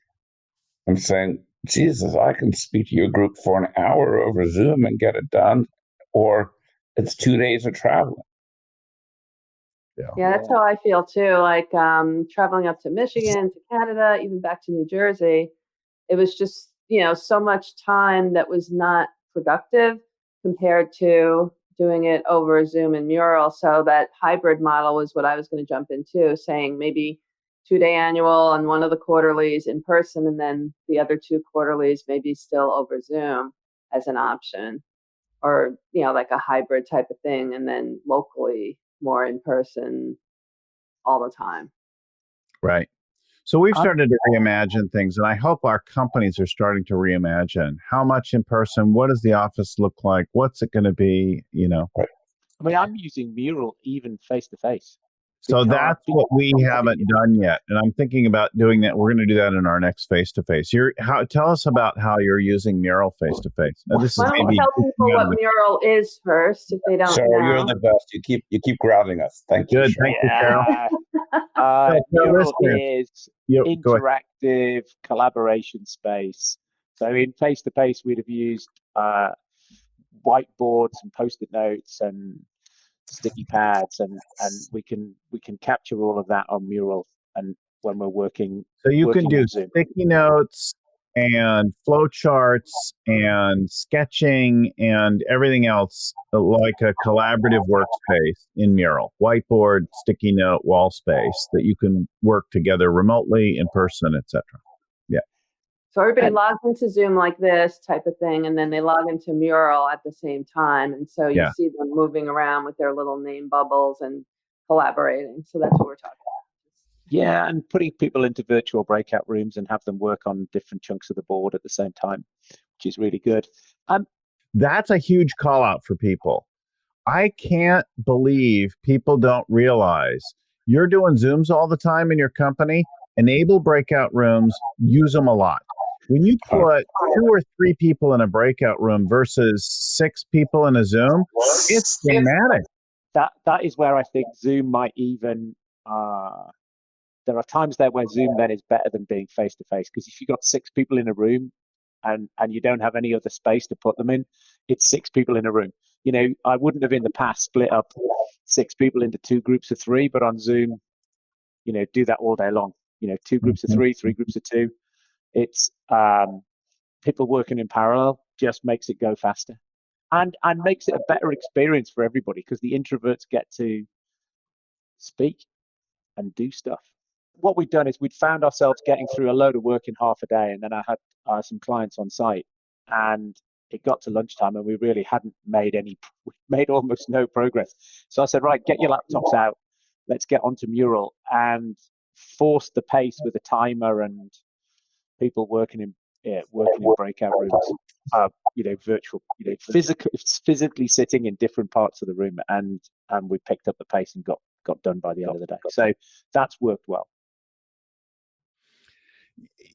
I'm saying, Jesus, I can speak to your group for an hour over Zoom and get it done. Or it's 2 days of traveling. Yeah, that's how I feel too. Like traveling up to Michigan, to Canada, even back to New Jersey, it was just, so much time that was not productive compared to doing it over Zoom and Mural. So that hybrid model was what I was going to jump into, saying maybe 2-day annual and one of the quarterlies in person, and then the other 2 quarterlies maybe still over Zoom as an option, or, like a hybrid type of thing, and then locally more in person all the time. Right. So we've started to reimagine things, and I hope our companies are starting to reimagine how much in person, what does the office look like, what's it going to be, Right. I mean, I'm using Mural even face-to-face. So that's what we haven't done yet, and I'm thinking about doing that. We're going to do that in our next face-to-face. Tell us about how you're using Mural face-to-face. Now, this is Why don't we tell people what Mural is first, if they don't know? You're the best. You keep grounding us. Thank you. Good, thank you, Cheryl. Mural is interactive collaboration space. So in face-to-face, we'd have used whiteboards and post-it notes and sticky pads, and we can capture all of that on Mural, and when we're working. So you can do sticky notes and flow charts and sketching and everything else like a collaborative workspace in Mural. Whiteboard, sticky note, wall space that you can work together remotely, in person, etc. Yeah. So everybody logs into Zoom like this type of thing, and then they log into Mural at the same time. And so you see them moving around with their little name bubbles and collaborating. So that's what we're talking about. Yeah, and putting people into virtual breakout rooms and have them work on different chunks of the board at the same time, which is really good. That's a huge call out for people. I can't believe people don't realize you're doing Zooms all the time in your company. Enable breakout rooms, use them a lot. When you put 2 or 3 people in a breakout room versus 6 people in a Zoom, it's dramatic. That is where I think Zoom might even... there are times there where Zoom then is better than being face-to-face, because if you've got 6 people in a room and you don't have any other space to put them in, it's 6 people in a room. I wouldn't have in the past split up 6 people into 2 groups of 3, but on Zoom, do that all day long. 2 groups of 3, 3 groups of 2. It's people working in parallel just makes it go faster, and makes it a better experience for everybody, because the introverts get to speak and do stuff. What we'd done is we'd found ourselves getting through a load of work in half a day, and then I had some clients on site, and it got to lunchtime and we really hadn't made almost no progress. So I said, right, get your laptops out, let's get onto Mural, and force the pace with a timer and people working in breakout rooms, virtual, physically sitting in different parts of the room, and we picked up the pace and got done by the end of the day. So that's worked well.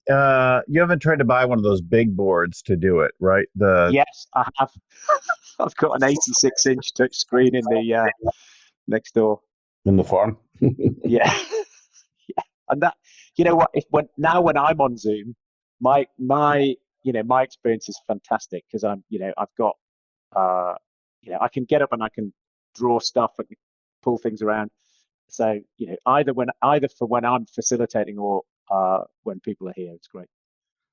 You haven't tried to buy one of those big boards to do it, right? Yes, I have. I've got an 86-inch touch screen in the next door. In the farm? Yeah. And that, what? When I'm on Zoom, my experience is fantastic, because I've got I can get up and I can draw stuff, I can pull things around. So either for when I'm facilitating or when people are here, it's great.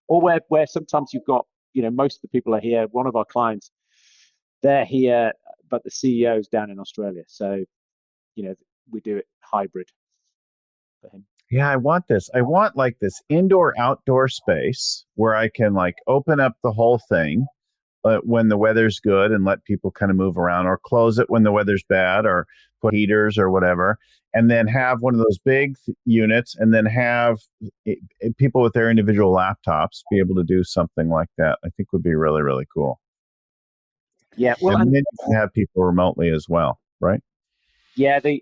Or where sometimes you've got most of the people are here. One of our clients, they're here, but the CEO's down in Australia, so we do it hybrid for him. Yeah, I want this. I want like this indoor outdoor space where I can like open up the whole thing, when the weather's good and let people kind of move around, or close it when the weather's bad, or put heaters or whatever, and then have one of those big units, and then have people with their individual laptops be able to do something like that. I think would be really, really cool. Yeah, well, and then you can have people remotely as well, right? Yeah, the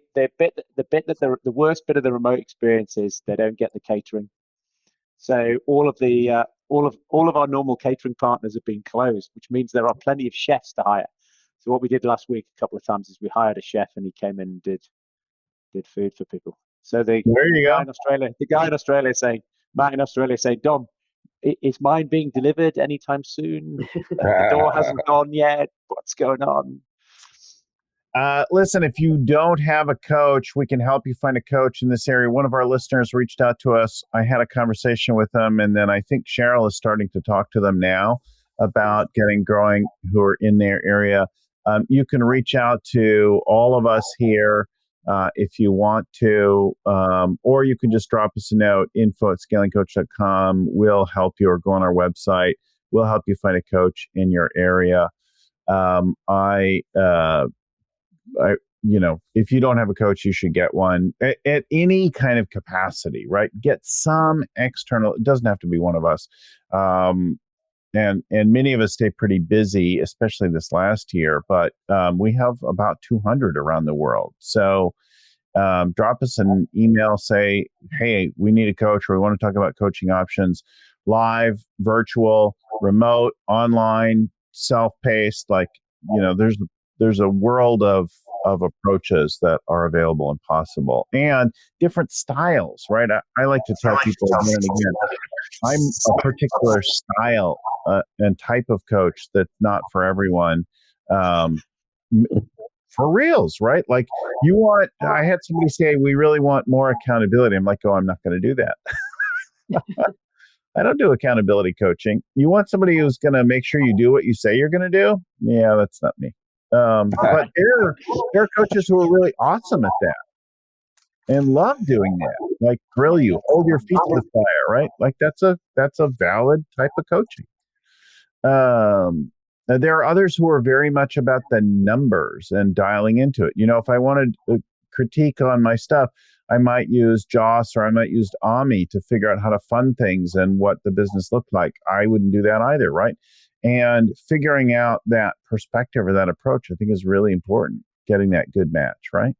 worst bit of the remote experience is they don't get the catering. So all of our normal catering partners have been closed, which means there are plenty of chefs to hire. So what we did last week a couple of times is we hired a chef, and he came in and did food for people. So the guy in Australia saying, Matt in Australia saying, Dom, is mine being delivered anytime soon? The door hasn't gone yet. What's going on? Listen, if you don't have a coach, we can help you find a coach in this area. One of our listeners reached out to us. I had a conversation with them, and then I think Cheryl is starting to talk to them now about getting growing who are in their area. You can reach out to all of us here if you want to, or you can just drop us a note, info@scalingcoach.com. We'll help you, or go on our website. We'll help you find a coach in your area. If you don't have a coach, you should get one at any kind of capacity, right? Get some external. It doesn't have to be one of us. And many of us stay pretty busy, especially this last year, but we have about 200 around the world. So drop us an email, say, hey, we need a coach, or we want to talk about coaching options, live, virtual, remote, online, self-paced. Like, there's a world of approaches that are available and possible, and different styles, right? I like to tell people again and again, I'm a particular style and type of coach that's not for everyone. For reals, right? Like, I had somebody say, we really want more accountability. I'm like, oh, I'm not going to do that. I don't do accountability coaching. You want somebody who's going to make sure you do what you say you're going to do? Yeah, that's not me. But there are coaches who are really awesome at that and love doing that. Like, grill you, hold your feet to the fire, right? Like, that's a valid type of coaching. There are others who are very much about the numbers and dialing into it. If I wanted a critique on my stuff, I might use Joss, or I might use Ami to figure out how to fund things and what the business looked like. I wouldn't do that either, right? And figuring out that perspective or that approach, I think, is really important. Getting that good match, right?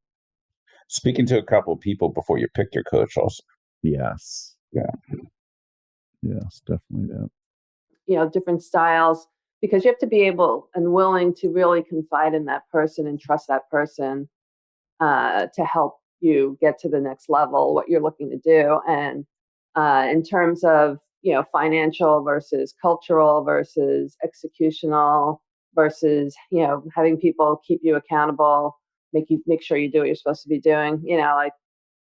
Speaking to a couple of people before you pick your coach also. Yes. Yeah. Yes, definitely that. Different styles, because you have to be able and willing to really confide in that person and trust that person to help you get to the next level, what you're looking to do. And in terms of, financial versus cultural versus executional versus, having people keep you accountable, make sure you do what you're supposed to be doing. Like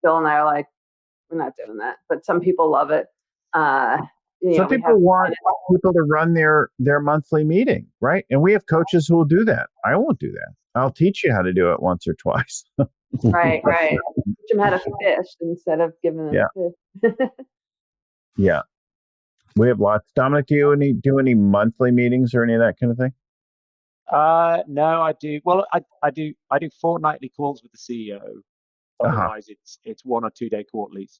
Bill and I are like, we're not doing that, but some people love it. Some people want people to run their monthly meeting, right? And we have coaches who will do that. I won't do that. I'll teach you how to do it once or twice. Right. Teach them how to fish instead of giving them fish. Yeah. We have lots. Dominic, do you do any monthly meetings or any of that kind of thing? No, I do. Well, I do fortnightly calls with the CEO. Otherwise, it's 1 or 2 day quarterlies.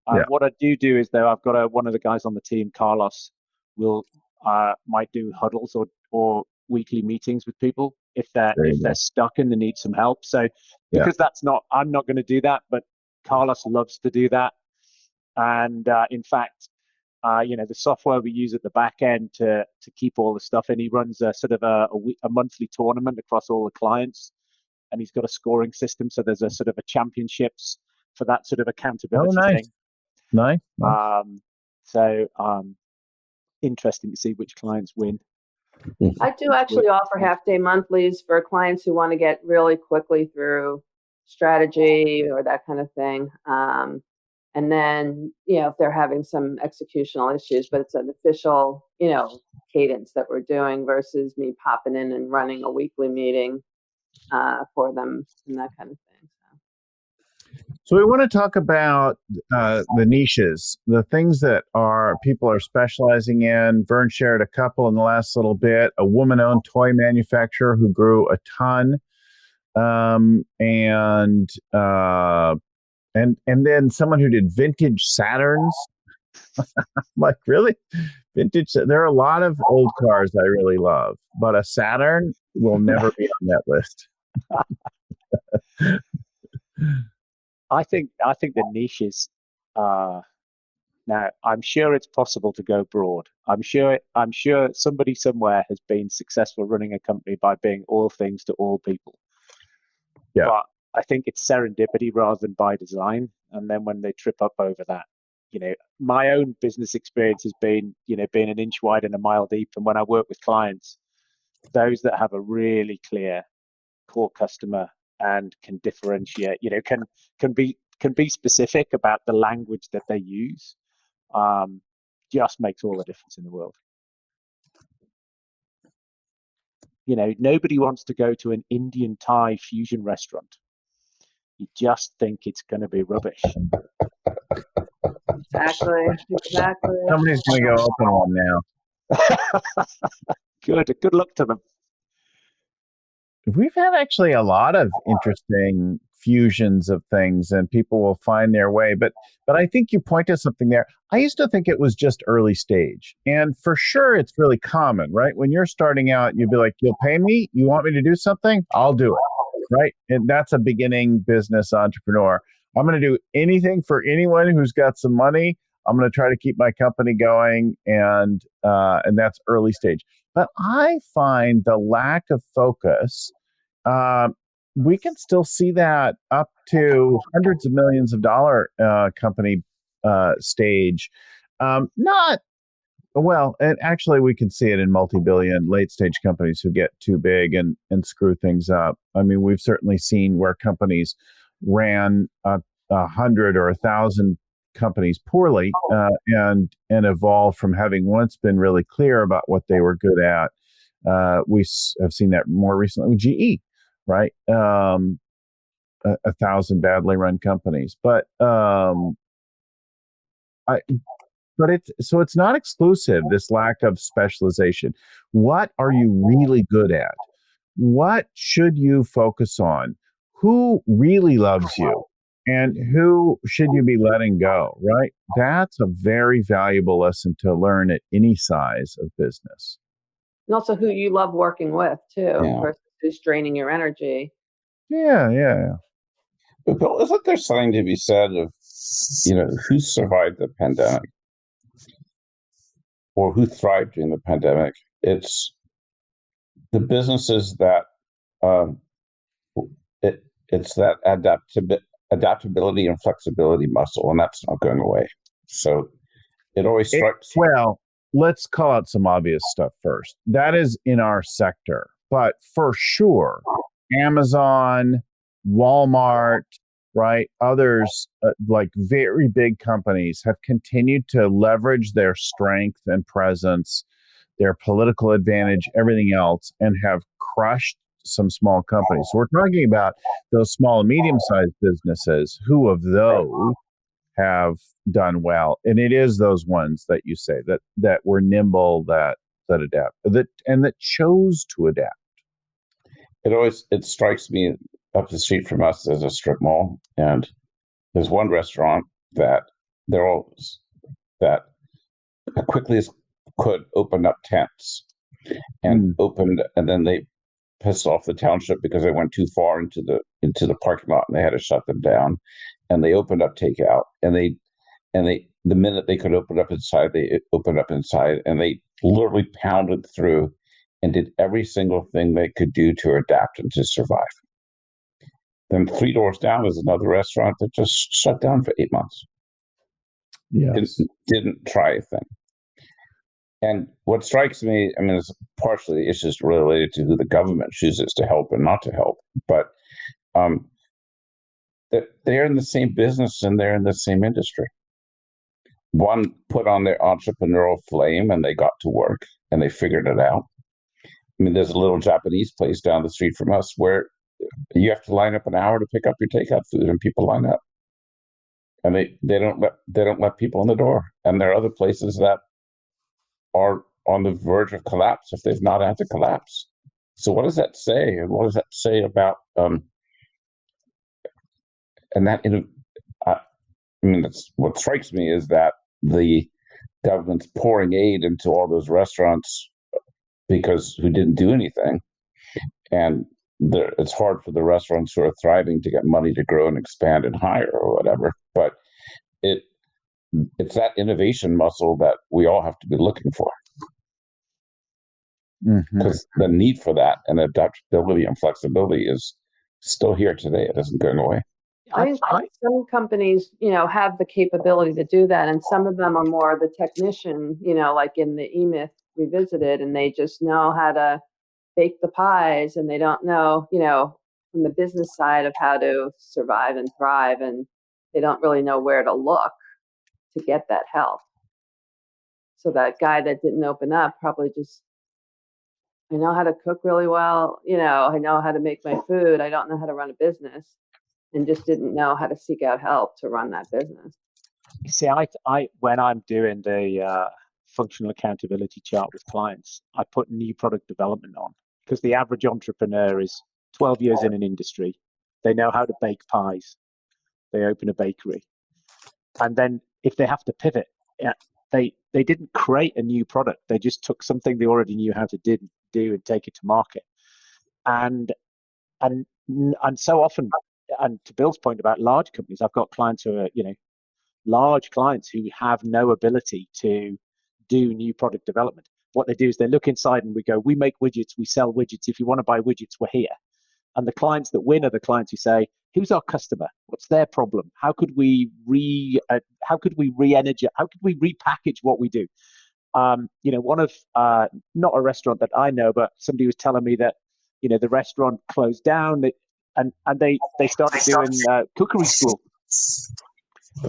What I do is, though, I've got one of the guys on the team, Carlos, might do huddles or weekly meetings with people if they're stuck and they need some help. So because I'm not going to do that, but Carlos loves to do that. And in fact, the software we use at the back end to keep all the stuff in, he runs a sort of a monthly tournament across all the clients, and he's got a scoring system. So there's a sort of a championships for that sort of accountability thing. Nice. So interesting to see which clients win. I do actually offer half-day monthlies for clients who want to get really quickly through strategy or that kind of thing. And then, if they're having some executional issues, but it's an official, cadence that we're doing versus me popping in and running a weekly meeting for them and that kind of thing. So we want to talk about the niches, the things that people are specializing in. Vern shared a couple in the last little bit. A woman-owned toy manufacturer who grew a ton, and then someone who did vintage Saturns. Like, really? Vintage? There are a lot of old cars I really love, but a Saturn will never be on that list. I think the niches now, I'm sure it's possible to go broad. I'm sure somebody somewhere has been successful running a company by being all things to all people. Yeah. But I think it's serendipity rather than by design. And then when they trip up over that, my own business experience has been, being an inch wide and a mile deep. And when I work with clients, those that have a really clear core customer and can differentiate, can be specific about the language that they use, just makes all the difference in the world. Nobody wants to go to an Indian Thai fusion restaurant. You just think it's going to be rubbish. Exactly. Somebody's going to go open one now. Good luck to them. We've had actually a lot of interesting fusions of things, and people will find their way. But I think you point to something there. I used to think it was just early stage. And for sure, it's really common, right? When you're starting out, you'd be like, you'll pay me? You want me to do something? I'll do it, right? And that's a beginning business entrepreneur. I'm going to do anything for anyone who's got some money. I'm going to try to keep my company going, and that's early stage. But I find the lack of focus, we can still see that up to hundreds of millions of dollar company stage. Not well, and actually we can see it in multi-billion late stage companies who get too big and screw things up. I mean, we've certainly seen where companies ran 100 or 1,000 companies poorly and evolve from having once been really clear about what they were good at. We have seen that more recently with GE, right? 1,000 badly run companies, but it's not exclusive, this lack of specialization. What are you really good at? What should you focus on? Who really loves you? And who should you be letting go, right? That's a very valuable lesson to learn at any size of business. And also who you love working with, too, versus who's draining your energy. Yeah. But Bill, isn't there something to be said of, who survived the pandemic or who thrived during the pandemic? It's the businesses that it's that adaptability and flexibility muscle, and that's not going away. So it always strikes. Well, let's call out some obvious stuff first. That is in our sector, but for sure, Amazon, Walmart, right? Others like very big companies have continued to leverage their strength and presence, their political advantage, everything else, and have crushed some small companies. So we're talking about those small and medium-sized businesses. Who of those have done well? And it is those ones that you say that were nimble, that adapt, that chose to adapt. It strikes me up the street from us as a strip mall, and there's one restaurant that quickly as could opened up tents and then they pissed off the township because they went too far into the parking lot and they had to shut them down, and they opened up takeout, and they the minute they could open up inside, they opened up inside, and they literally pounded through and did every single thing they could do to adapt and to survive. Then 3 doors down is another restaurant that just shut down for 8 months. Yes. Didn't try a thing. And what strikes me, I mean, it's partially the issues related to who the government chooses to help and not to help, but they're in the same business and they're in the same industry. One put on their entrepreneurial flame and they got to work and they figured it out. I mean, there's a little Japanese place down the street from us where you have to line up an hour to pick up your takeout food, and people line up. and they don't let people in the door. And there are other places that are on the verge of collapse if they've not had to collapse. So what does that say? And what does that say about and that I mean, that's what strikes me is that the government's pouring aid into all those restaurants because who didn't do anything, and it's hard for the restaurants who are thriving to get money to grow and expand and hire or whatever. But it's that innovation muscle that we all have to be looking for, because the need for that and adaptability and flexibility is still here today. It isn't going away. I think some companies, have the capability to do that, and some of them are more the technician, like in the eMyth Revisited, and they just know how to bake the pies, and they don't know, from the business side of how to survive and thrive, and they don't really know where to look to get that help. So that guy that didn't open up probably just, I know how to cook really well, I know how to make my food, I don't know how to run a business, and just didn't know how to seek out help to run that business. See, I when I'm doing the functional accountability chart with clients, I put new product development on, because the average entrepreneur is 12 years in an industry. They know how to bake pies. They open a bakery. And then if they have to pivot, they didn't create a new product. They just took something they already knew how to do and take it to market. And so often, and to Bill's point about large companies, I've got clients who are, large clients who have no ability to do new product development. What they do is they look inside and we go, we make widgets, we sell widgets. If you want to buy widgets, we're here. And the clients that win are the clients who say, who's our customer? What's their problem? How could we re-energize? How could we repackage what we do? One of, not a restaurant that I know, but somebody was telling me that, the restaurant closed down and they started doing cookery school.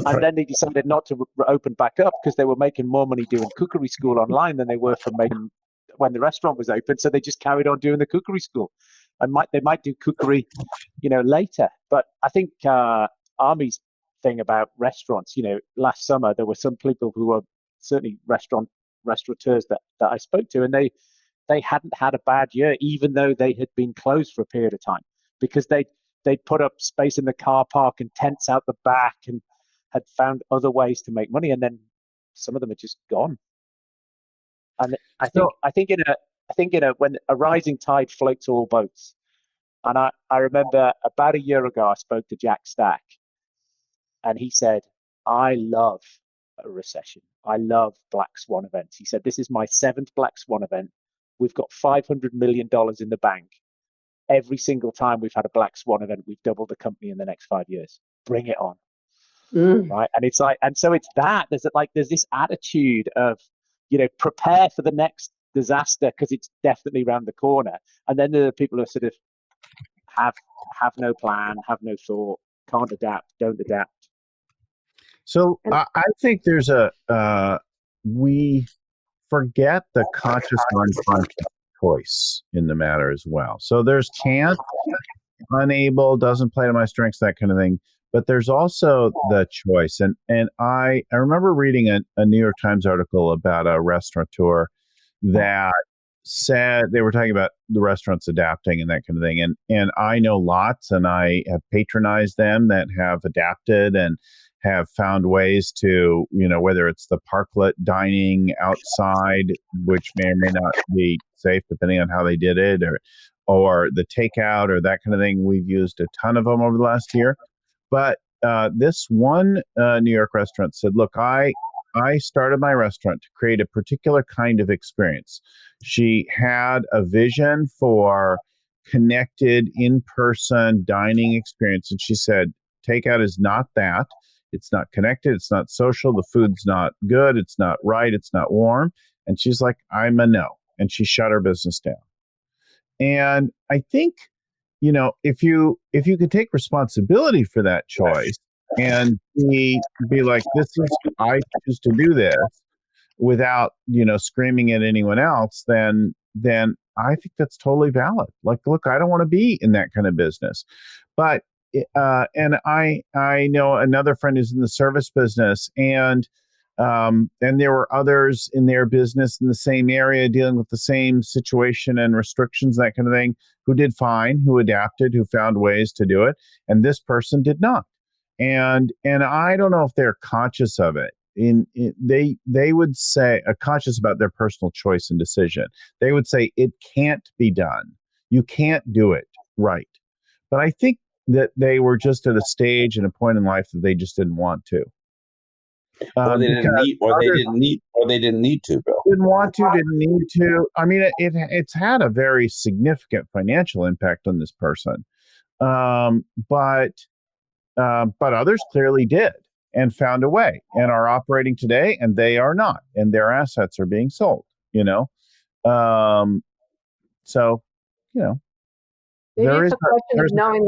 And then they decided not to open back up because they were making more money doing cookery school online than they were from making when the restaurant was open. So they just carried on doing the cookery school, and they might do cookery, later. But I think Army's thing about restaurants, last summer there were some people who were certainly restaurateurs that I spoke to, and they hadn't had a bad year, even though they had been closed for a period of time, because they'd put up space in the car park and tents out the back and had found other ways to make money, and then some of them are just gone. And I think when a rising tide floats all boats. And I remember about a year ago I spoke to Jack Stack, and he said, I love a recession. I love black swan events. He said, this is my 7th black swan event. We've got $500 million in the bank. Every single time we've had a black swan event, we've doubled the company in the next 5 years. Bring it on. Right. And it's like, and so it's that there's this attitude of, prepare for the next disaster because it's definitely around the corner. And then there are people who sort of have no plan, have no thought, can't adapt, don't adapt. So I think there's we forget the conscious or unconscious choice in the matter as well. So there's can't, unable, doesn't play to my strengths, that kind of thing. But there's also the choice. And I remember reading a New York Times article about a restaurateur that said they were talking about the restaurants adapting and that kind of thing. And I know lots, and I have patronized them that have adapted and have found ways to, whether it's the parklet dining outside, which may or may not be safe depending on how they did it, or the takeout or that kind of thing. We've used a ton of them over the last year. But this one New York restaurant said, look, I started my restaurant to create a particular kind of experience. She had a vision for connected, in-person dining experience. And she said, takeout is not that. It's not connected. It's not social. The food's not good. It's not right. It's not warm. And she's like, I'm a no. And she shut her business down. And I think, if you could take responsibility for that choice and be like, I choose to do this without, screaming at anyone else, then I think that's totally valid. Like, look, I don't want to be in that kind of business. But I know another friend who's in the service business, and there were others in their business in the same area dealing with the same situation and restrictions, that kind of thing, who did fine, who adapted, who found ways to do it, and this person did not. And I don't know if they're conscious of it. They would say conscious about their personal choice and decision. They would say it can't be done. You can't do it right. But I think that they were just at a stage and a point in life that they just didn't want to. Or they didn't need to, Bill. Didn't want to, didn't need to. I mean, it's had a very significant financial impact on this person. But others clearly did and found a way and are operating today, and they are not, and their assets are being sold, So, maybe it's a question of knowing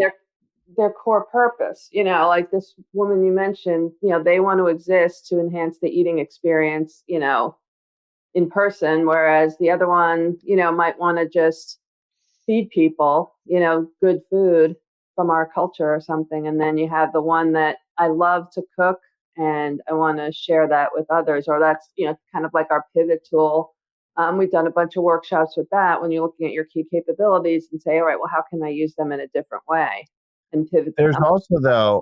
their core purpose, like this woman you mentioned, they want to exist to enhance the eating experience, in person, whereas the other one, might want to just feed people, good food from our culture or something. And then you have the one that I love to cook and I want to share that with others, or that's, kind of like our pivot tool. We've done a bunch of workshops with that when you're looking at your key capabilities and say, all right, well, how can I use them in a different way and pivot? There's also, though,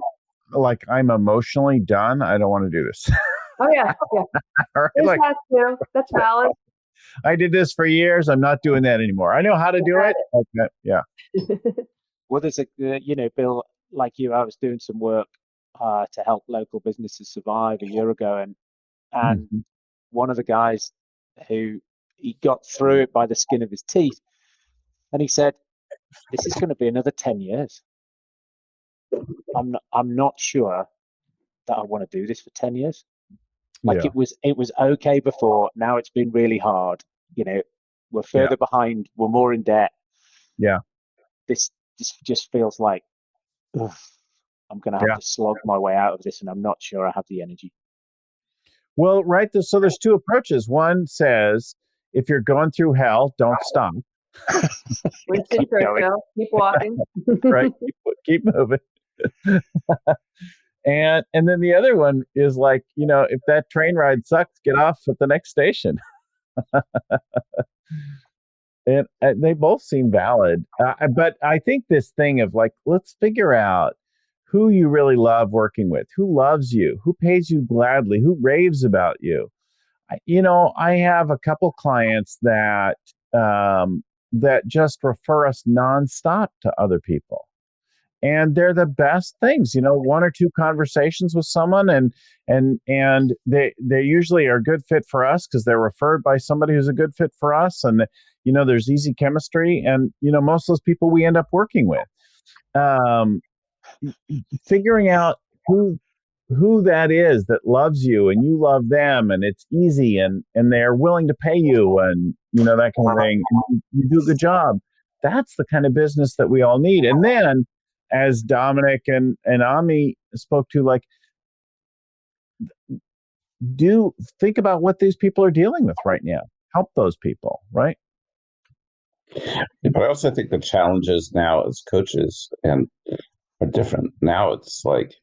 like, I'm emotionally done. I don't want to do this. Oh, yeah. Right, there's that too. That's valid. I did this for years. I'm not doing that anymore. I know how to do it. Okay. Yeah. Well, there's Bill, like you, I was doing some work to help local businesses survive a year ago, and one of the guys who he got through it by the skin of his teeth, and he said, "This is going to be another 10 years. I'm not sure that I want to do this for 10 years. Like it was okay before. Now it's been really hard. We're further behind. We're more in debt. Yeah. This just feels like I'm going to have to slog my way out of this, and I'm not sure I have the energy." Well, right. So there's two approaches. One says, if you're going through hell, don't stop. Keep walking. Right. Keep moving. And then the other one is like, if that train ride sucks, get off at the next station. And they both seem valid. But I think this thing of like, let's figure out who you really love working with, who loves you, who pays you gladly, who raves about you. I have a couple clients that just refer us nonstop to other people. And they're the best things, one or two conversations with someone and they usually are a good fit for us because they're referred by somebody who's a good fit for us. And, there's easy chemistry and, most of those people we end up working with. Figuring out who that is that loves you and you love them and it's easy and they're willing to pay you and, that kind of thing. And you do a good job. That's the kind of business that we all need. And then, as Dominic and Ami spoke to, like, think about what these people are dealing with right now. Help those people, right? But I also think the challenges now as coaches are different. Now it's like,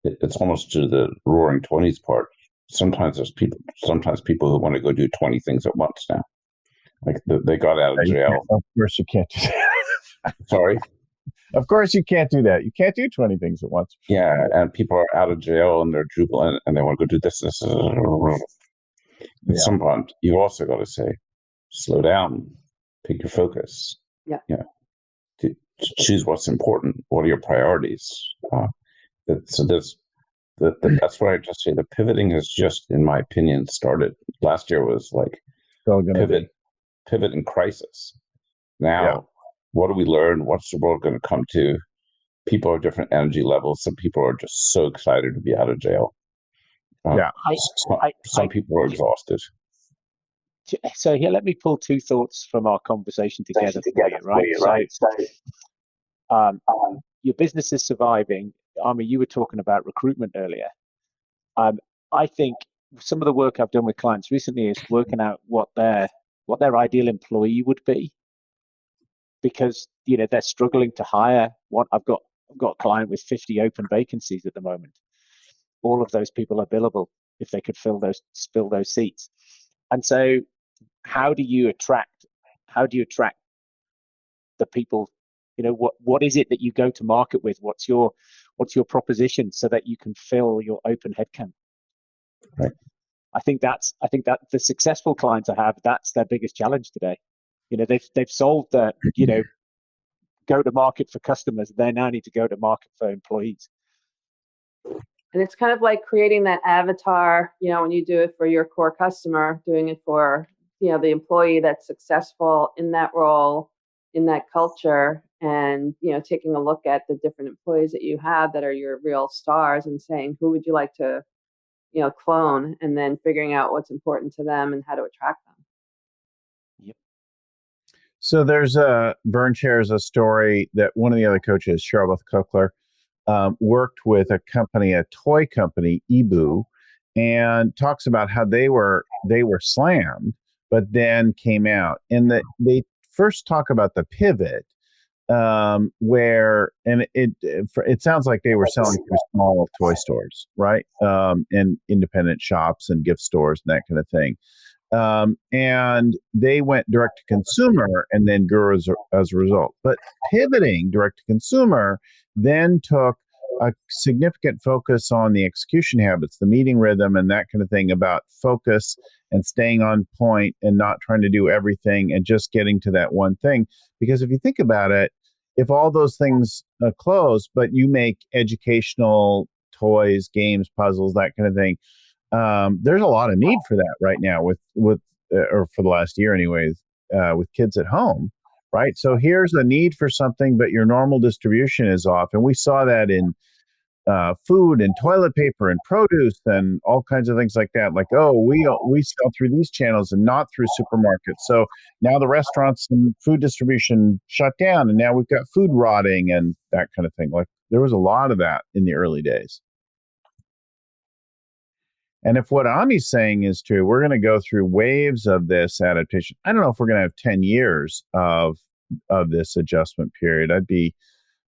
it's almost to the roaring 20s part. Sometimes people who want to go do 20 things at once now. Like they got out of jail. Of course you can't do that. Sorry? Of course you can't do that. You can't do 20 things at once. Yeah, and people are out of jail and they're jubilant and they want to go do this. At some point, you also got to say, slow down, pick your focus. Yeah. To choose what's important. What are your priorities? So that's why I just say the pivoting has just, in my opinion, started. Last year was like pivot in crisis. Now, what do we learn? What's the world going to come to? People have different energy levels. Some people are just so excited to be out of jail. Some people are exhausted. So here, let me pull two thoughts from our conversation together for you, right? So, your business is surviving. Ami, you were talking about recruitment earlier. I think some of the work I've done with clients recently is working out what their ideal employee would be, because they're struggling to hire. I've got I've got a client with 50 open vacancies at the moment. All of those people are billable if they could fill those seats. And so how do you attract the people? What is it that you go to market with? What's your proposition so that you can fill your open headcount? Right. I think that the successful clients I have, that's their biggest challenge today. They've solved the go to market for customers. They now need to go to market for employees. And it's kind of like creating that avatar, when you do it for your core customer, doing it for, the employee that's successful in that role, in that culture, and, taking a look at the different employees that you have that are your real stars and saying, who would you like to, clone, and then figuring out what's important to them and how to attract them. Yep. So Vern shares a story that one of the other coaches, Cheryl Biron, worked with a toy company, Ebu, and talks about how they were slammed, but then came out. And they first talk about the pivot, where, and it sounds like they were selling through small toy stores, right? And independent shops and gift stores and that kind of thing. And they went direct to consumer and then grew as a result. But pivoting direct to consumer then took a significant focus on the execution habits, the meeting rhythm, and that kind of thing, about focus and staying on point and not trying to do everything and just getting to that one thing. Because if you think about it, if all those things close, but you make educational toys, games, puzzles, that kind of thing, there's a lot of need for that right now with or for the last year anyways, with kids at home, right? So here's a need for something, but your normal distribution is off. And we saw that in food and toilet paper and produce and all kinds of things like that. Like, we sell through these channels and not through supermarkets. So now the restaurants and food distribution shut down, and now we've got food rotting and that kind of thing. Like, there was a lot of that in the early days. And if what Ami's saying is true, we're going to go through waves of this adaptation. I don't know if we're going to have 10 years of this adjustment period. I'd be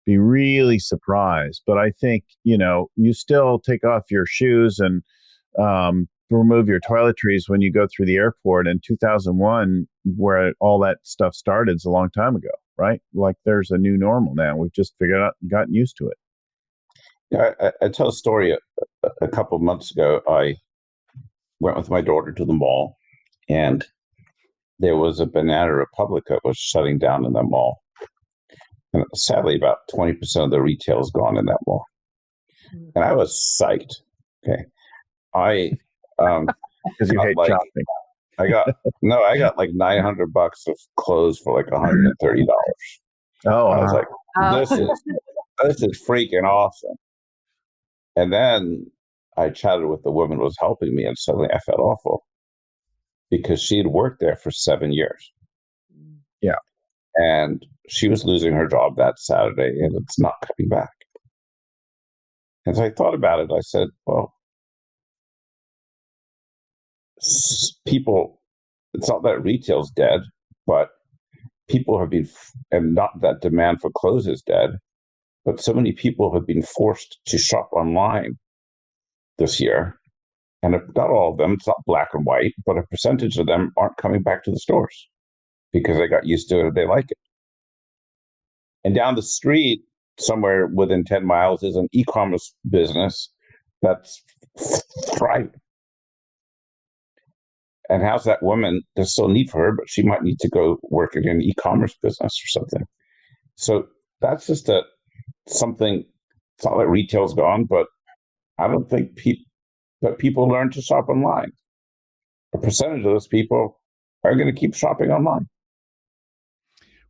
really surprised. But I think, you still take off your shoes and remove your toiletries when you go through the airport. In 2001, where all that stuff started, is a long time ago, right? Like, there's a new normal now. We've just figured out, gotten used to it. Yeah, I tell a story. A couple of months ago, I went with my daughter to the mall, and there was a Banana Republic that was shutting down in that mall. And sadly, about 20% of the retail is gone in that mall. And I was psyched. Okay. Because you hate shopping. I got like $900 of clothes for like $130. Oh, I was like, this is freaking awesome. And then I chatted with the woman who was helping me, and suddenly I felt awful because she had worked there for 7 years. Yeah. And she was losing her job that Saturday, and it's not coming back. And so I thought about it. I said, well, people, it's not that retail's dead, but people have been, and not that demand for clothes is dead, but so many people have been forced to shop online this year. And not all of them, it's not black and white, but a percentage of them aren't coming back to the stores because they got used to it and they like it. And down the street, somewhere within 10 miles, is an e-commerce business that's thriving. And how's that woman? There's still need for her, but she might need to go work in an e-commerce business or something. So that's just something. It's not like retail's gone, but I don't think people learn to shop online. A percentage of those people are going to keep shopping online.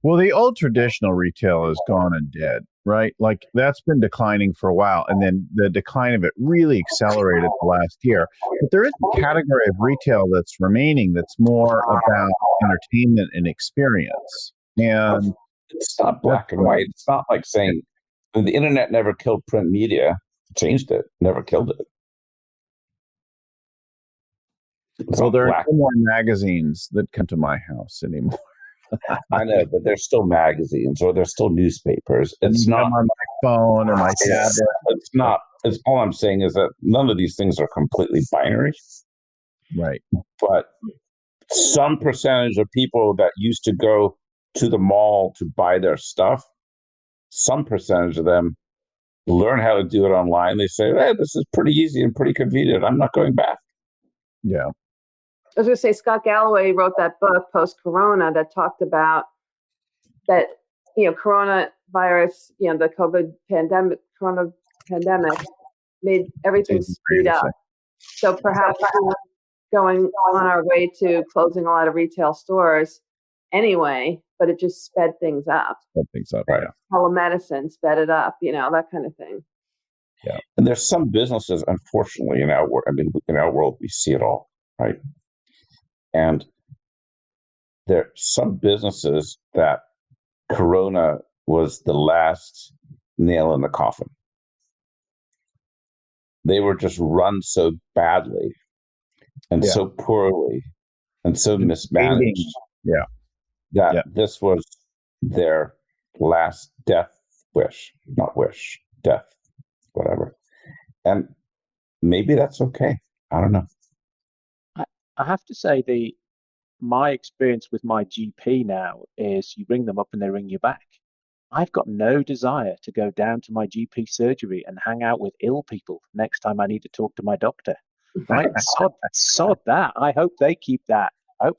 Well, the old traditional retail is gone and dead, right? Like, that's been declining for a while. And then the decline of it really accelerated the last year. But there is a category of retail that's remaining that's more about entertainment and experience. And it's not black and white. It's not like saying the internet never killed print media, changed it, never killed it. Well, there are no more magazines that come to my house anymore. I know, but there's still magazines or there's still newspapers. It's not I'm on my phone or my tablet. It's not. It's all I'm saying is that none of these things are completely binary. Right. But some percentage of people that used to go to the mall to buy their stuff, some percentage of them learn how to do it online. They say, hey, this is pretty easy and pretty convenient. I'm not going back. Yeah. I was going to say, Scott Galloway wrote that book post-corona that talked about that, coronavirus, the corona pandemic made everything speed up. So perhaps we're going on our way to closing a lot of retail stores anyway, but it just sped things up. Right. Telemedicine sped it up, that kind of thing. Yeah. And there's some businesses, unfortunately, in our world, we see it all, right? And there are some businesses that Corona was the last nail in the coffin. They were just run so badly and so poorly and so mismanaged that this was their last death death, whatever. And maybe that's okay. I don't know. I have to say my experience with my GP now is you ring them up and they ring you back. I've got no desire to go down to my GP surgery and hang out with ill people next time I need to talk to my doctor. Right? Sod that. I hope they keep that. up.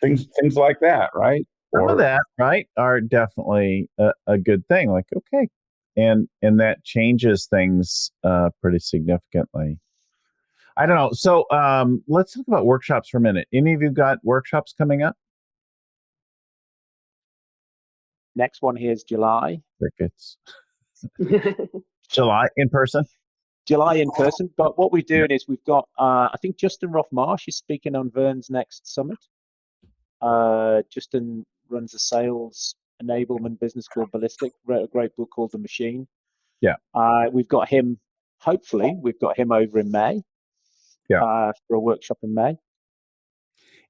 Things like that, right? Some of that, right, are definitely a good thing. Like, okay, and that changes things pretty significantly. I don't know. So let's talk about workshops for a minute. Any of you got workshops coming up? Next one here is July. Crickets. July in person? July in person. But what we're doing is we've got, I think Justin Roth-Marsh is speaking on Vern's next summit. Justin runs a sales enablement business called Ballistic, wrote a great book called The Machine. Yeah. We've got him, hopefully, over in May. Yeah. For a workshop in May.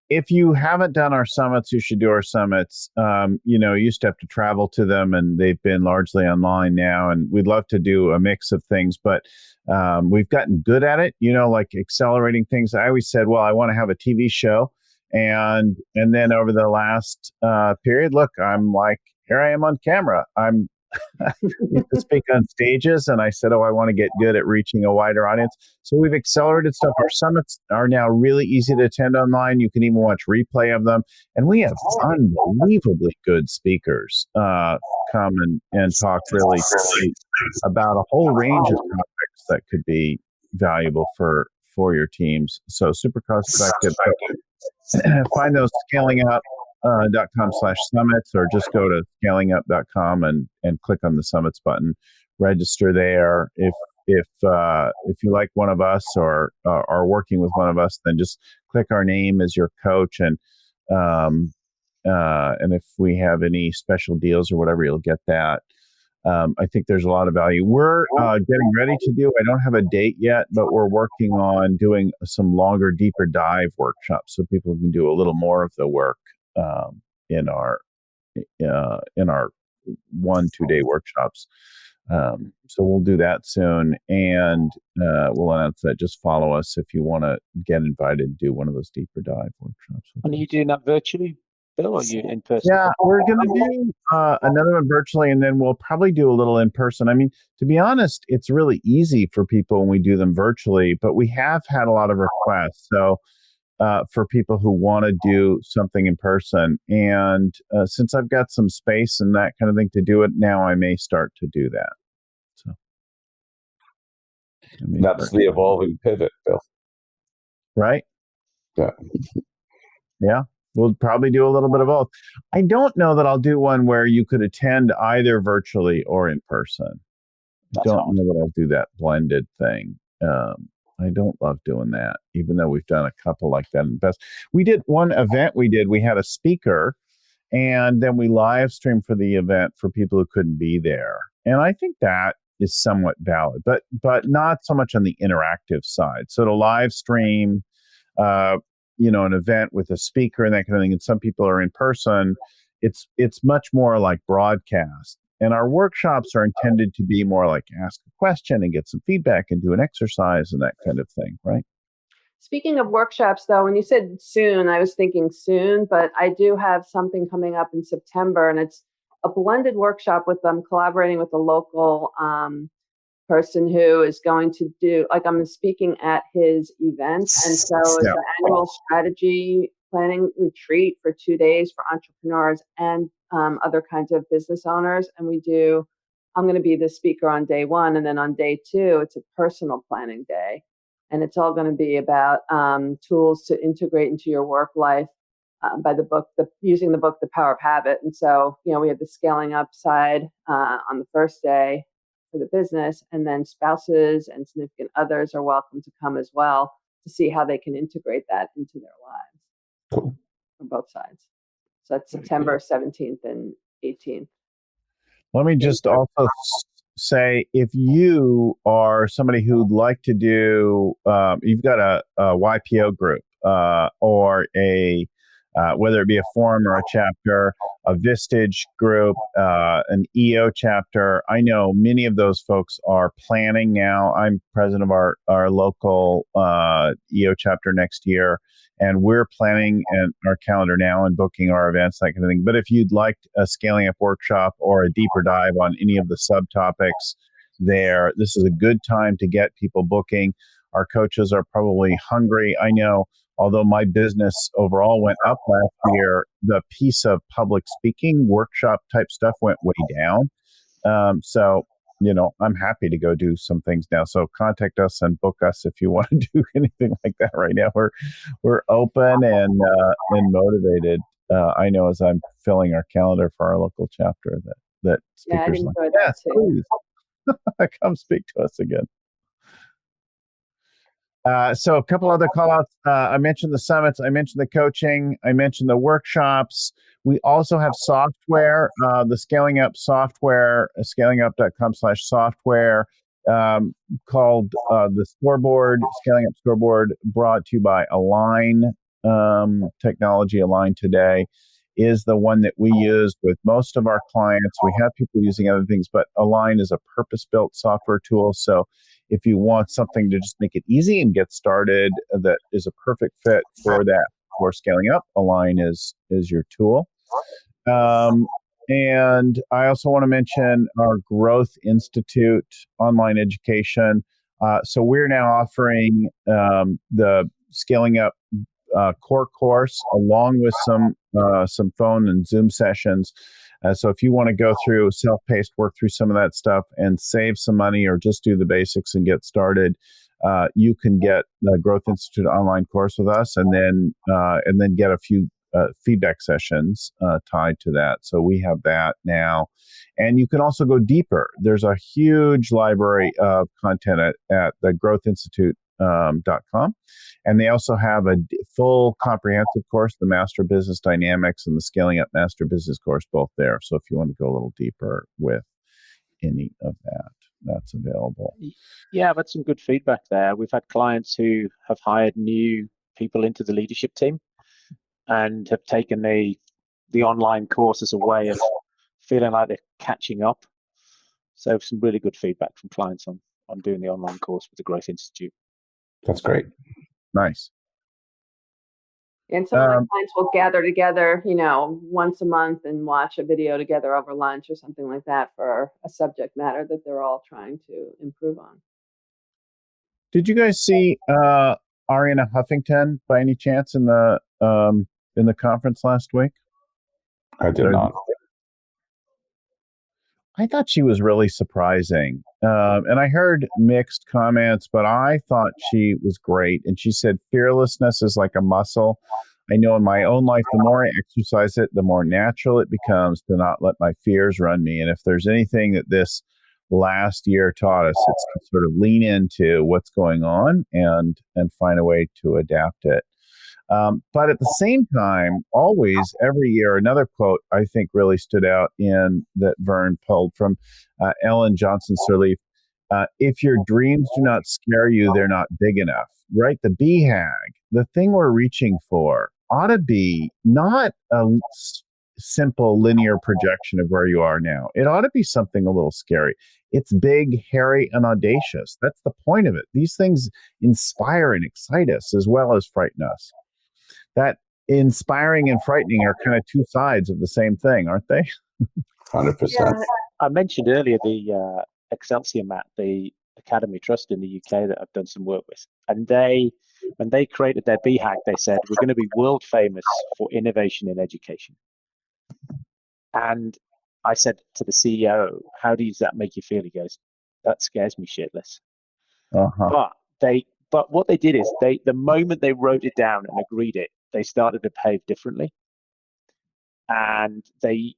If you haven't done our summits, you should do our summits. You used to have to travel to them, and they've been largely online now. And we'd love to do a mix of things, but we've gotten good at it, like accelerating things. I always said, well, I want to have a TV show. And then over the last period, look, I'm like, here I am on camera. I'm used to speak on stages, and I said, I want to get good at reaching a wider audience. So we've accelerated stuff. Our summits are now really easy to attend online. You can even watch replay of them. And we have unbelievably good speakers come and talk really about a whole range of topics that could be valuable for your teams. So super cost effective. Find those scalingup.com/summits, or just go to scalingup.com and click on the summits button. Register there. If you like one of us or are working with one of us, then just click our name as your coach, and if we have any special deals or whatever, you'll get that. I think there's a lot of value. We're getting ready to do, I don't have a date yet, but we're working on doing some longer, deeper dive workshops so people can do a little more of the work in our 1-2 day workshops. So we'll do that soon, and we'll announce that. Just follow us if you want to get invited to do one of those deeper dive workshops. And are you doing that virtually, Bill, or are you in person? Yeah, we're going to do another one virtually, and then we'll probably do a little in person. I mean, to be honest, it's really easy for people when we do them virtually, but we have had a lot of requests. So for people who want to do something in person. And since I've got some space and that kind of thing to do it now, I may start to do that. So that's the evolving pivot, Bill. Right? Yeah. Yeah. We'll probably do a little bit of both. I don't know that I'll do one where you could attend either virtually or in person. I don't know that I'll do that blended thing. I don't love doing that, even though we've done a couple like that in the past. We did one event we had a speaker, and then we live streamed for the event for people who couldn't be there. And I think that is somewhat valid, but not so much on the interactive side. So to live stream, an event with a speaker and that kind of thing, and some people are in person, it's much more like broadcast. And our workshops are intended to be more like ask a question and get some feedback and do an exercise and that kind of thing, right? Speaking of workshops, though, when you said soon, I was thinking soon, but I do have something coming up in September, and it's a blended workshop with them collaborating with a local person who is going to do, like, I'm speaking at his event. And so it's an annual strategy planning retreat for 2 days for entrepreneurs and other kinds of business owners. And I'm going to be the speaker on day one. And then on day two, it's a personal planning day. And it's all going to be about tools to integrate into your work life by using the book, The Power of Habit. And so, we have the scaling up side on the first day for the business, and then spouses and significant others are welcome to come as well to see how they can integrate that into their lives. Cool. On both sides. So that's September 17th and 18th. Let me just also say, if you are somebody who'd like to do, you've got a YPO group or whether it be a forum or a chapter, a Vistage group, an EO chapter. I know many of those folks are planning now. I'm president of our local EO chapter next year, and we're planning our calendar now and booking our events, that kind of thing. But if you'd like a scaling up workshop or a deeper dive on any of the subtopics there, this is a good time to get people booking. Our coaches are probably hungry. I know, although my business overall went up last year, the piece of public speaking workshop type stuff went way down. So, I'm happy to go do some things now. So contact us and book us if you want to do anything like that right now. We're open and motivated. I know as I'm filling our calendar for our local chapter that speakers yes, please come speak to us again. So a couple other call outs. I mentioned the summits. I mentioned the coaching. I mentioned the workshops. We also have software, the Scaling Up software, scalingup.com/software, called the Scoreboard, Scaling Up Scoreboard, brought to you by Align Technology. Align today is the one that we use with most of our clients. We have people using other things, but Align is a purpose-built software tool. So if you want something to just make it easy and get started, that is a perfect fit for that, for scaling up, Align is your tool. And I also want to mention our Growth Institute online education. So we're now offering the Scaling Up core course along with some phone and Zoom sessions. So if you want to go through self-paced, work through some of that stuff and save some money or just do the basics and get started, you can get the Growth Institute online course with us and then get a few feedback sessions tied to that. So we have that now. And you can also go deeper. There's a huge library of content at the growthinstitute.com. And they also have a full comprehensive course, the Master Business Dynamics and the Scaling Up Master Business course, both there. So if you want to go a little deeper with any of that, that's available. Yeah, I've had some good feedback there. We've had clients who have hired new people into the leadership team and have taken the online course as a way of feeling like they're catching up. So some really good feedback from clients on doing the online course with the Growth Institute. That's great. Nice. And some of my clients will gather together, once a month and watch a video together over lunch or something like that for a subject matter that they're all trying to improve on. Did you guys see Ariana Huffington by any chance in the conference last week? I did not. I thought she was really surprising. And I heard mixed comments, but I thought she was great. And she said, fearlessness is like a muscle. I know in my own life, the more I exercise it, the more natural it becomes to not let my fears run me. And if there's anything that this last year taught us, it's to sort of lean into what's going on and find a way to adapt it. But at the same time, always, every year, another quote I think really stood out in that Vern pulled from Ellen Johnson Sirleaf. If your dreams do not scare you, they're not big enough, right? The BHAG, the thing we're reaching for, ought to be not a simple linear projection of where you are now. It ought to be something a little scary. It's big, hairy, and audacious. That's the point of it. These things inspire and excite us as well as frighten us. That inspiring and frightening are kind of two sides of the same thing, aren't they? 100%. Yeah. I mentioned earlier the Excelsior Mat, the Academy Trust in the UK that I've done some work with. And when they created their BHAG, they said, we're going to be world famous for innovation in education. And I said to the CEO, how does that make you feel? He goes, that scares me shitless. Uh-huh. But what they did is the moment they wrote it down and agreed it, they started to behave differently. And they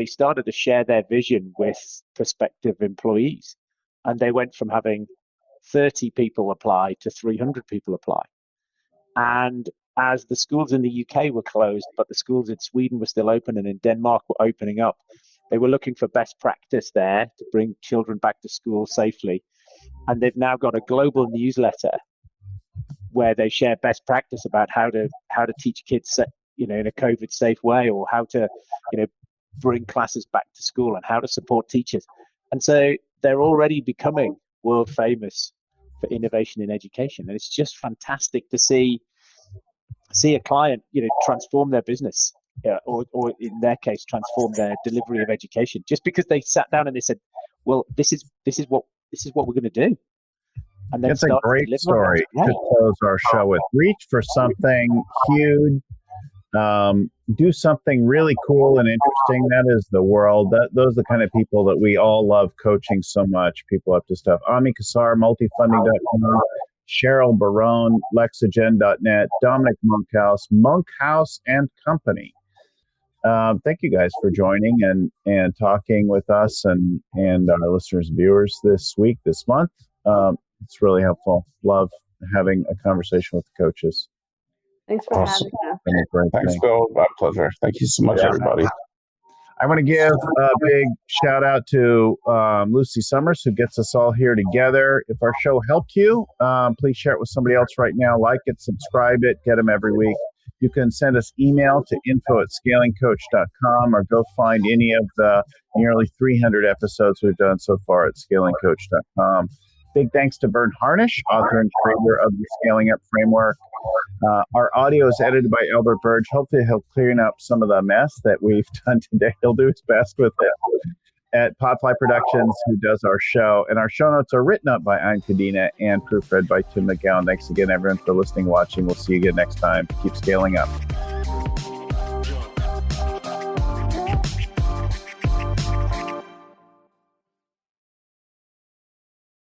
started to share their vision with prospective employees. And they went from having 30 people apply to 300 people apply. And as the schools in the UK were closed, but the schools in Sweden were still open and in Denmark were opening up, they were looking for best practice there to bring children back to school safely. And they've now got a global newsletter where they share best practice about how to teach kids, in a COVID safe way, or how to, bring classes back to school and how to support teachers. And so they're already becoming world famous for innovation in education. And it's just fantastic to see a client, transform their business, or in their case, transform their delivery of education, just because they sat down and they said, well, this is what we're going to do. And then it's a great story to close our show with. Reach for something huge. Do something really cool and interesting. That is the world. Those are the kind of people that we all love coaching so much. People up to stuff. Ami Kassar, MultiFunding.com, Cheryl Biron, Lexagen.net, Dominic Monkhouse, Monkhouse and Company. Thank you guys for joining and talking with us and our listeners and viewers this month. It's really helpful. Love having a conversation with the coaches. Thanks for having us. Thanks, Bill. My pleasure. Thank you so much, everybody. I want to give a big shout out to Lucy Summers, who gets us all here together. If our show helped you, please share it with somebody else right now. Like it, subscribe it, get them every week. You can send us email to info@scalingcoach.com or go find any of the nearly 300 episodes we've done so far at scalingcoach.com. Big thanks to Vern Harnish, author and creator of the Scaling Up Framework. Our audio is edited by Albert Burge. Hopefully he'll clean up some of the mess that we've done today. He'll do his best with it. At Podfly Productions, who does our show. And our show notes are written up by Ayn Kadina and proofread by Tim McGowan. Thanks again, everyone, for listening, watching. We'll see you again next time. Keep scaling up.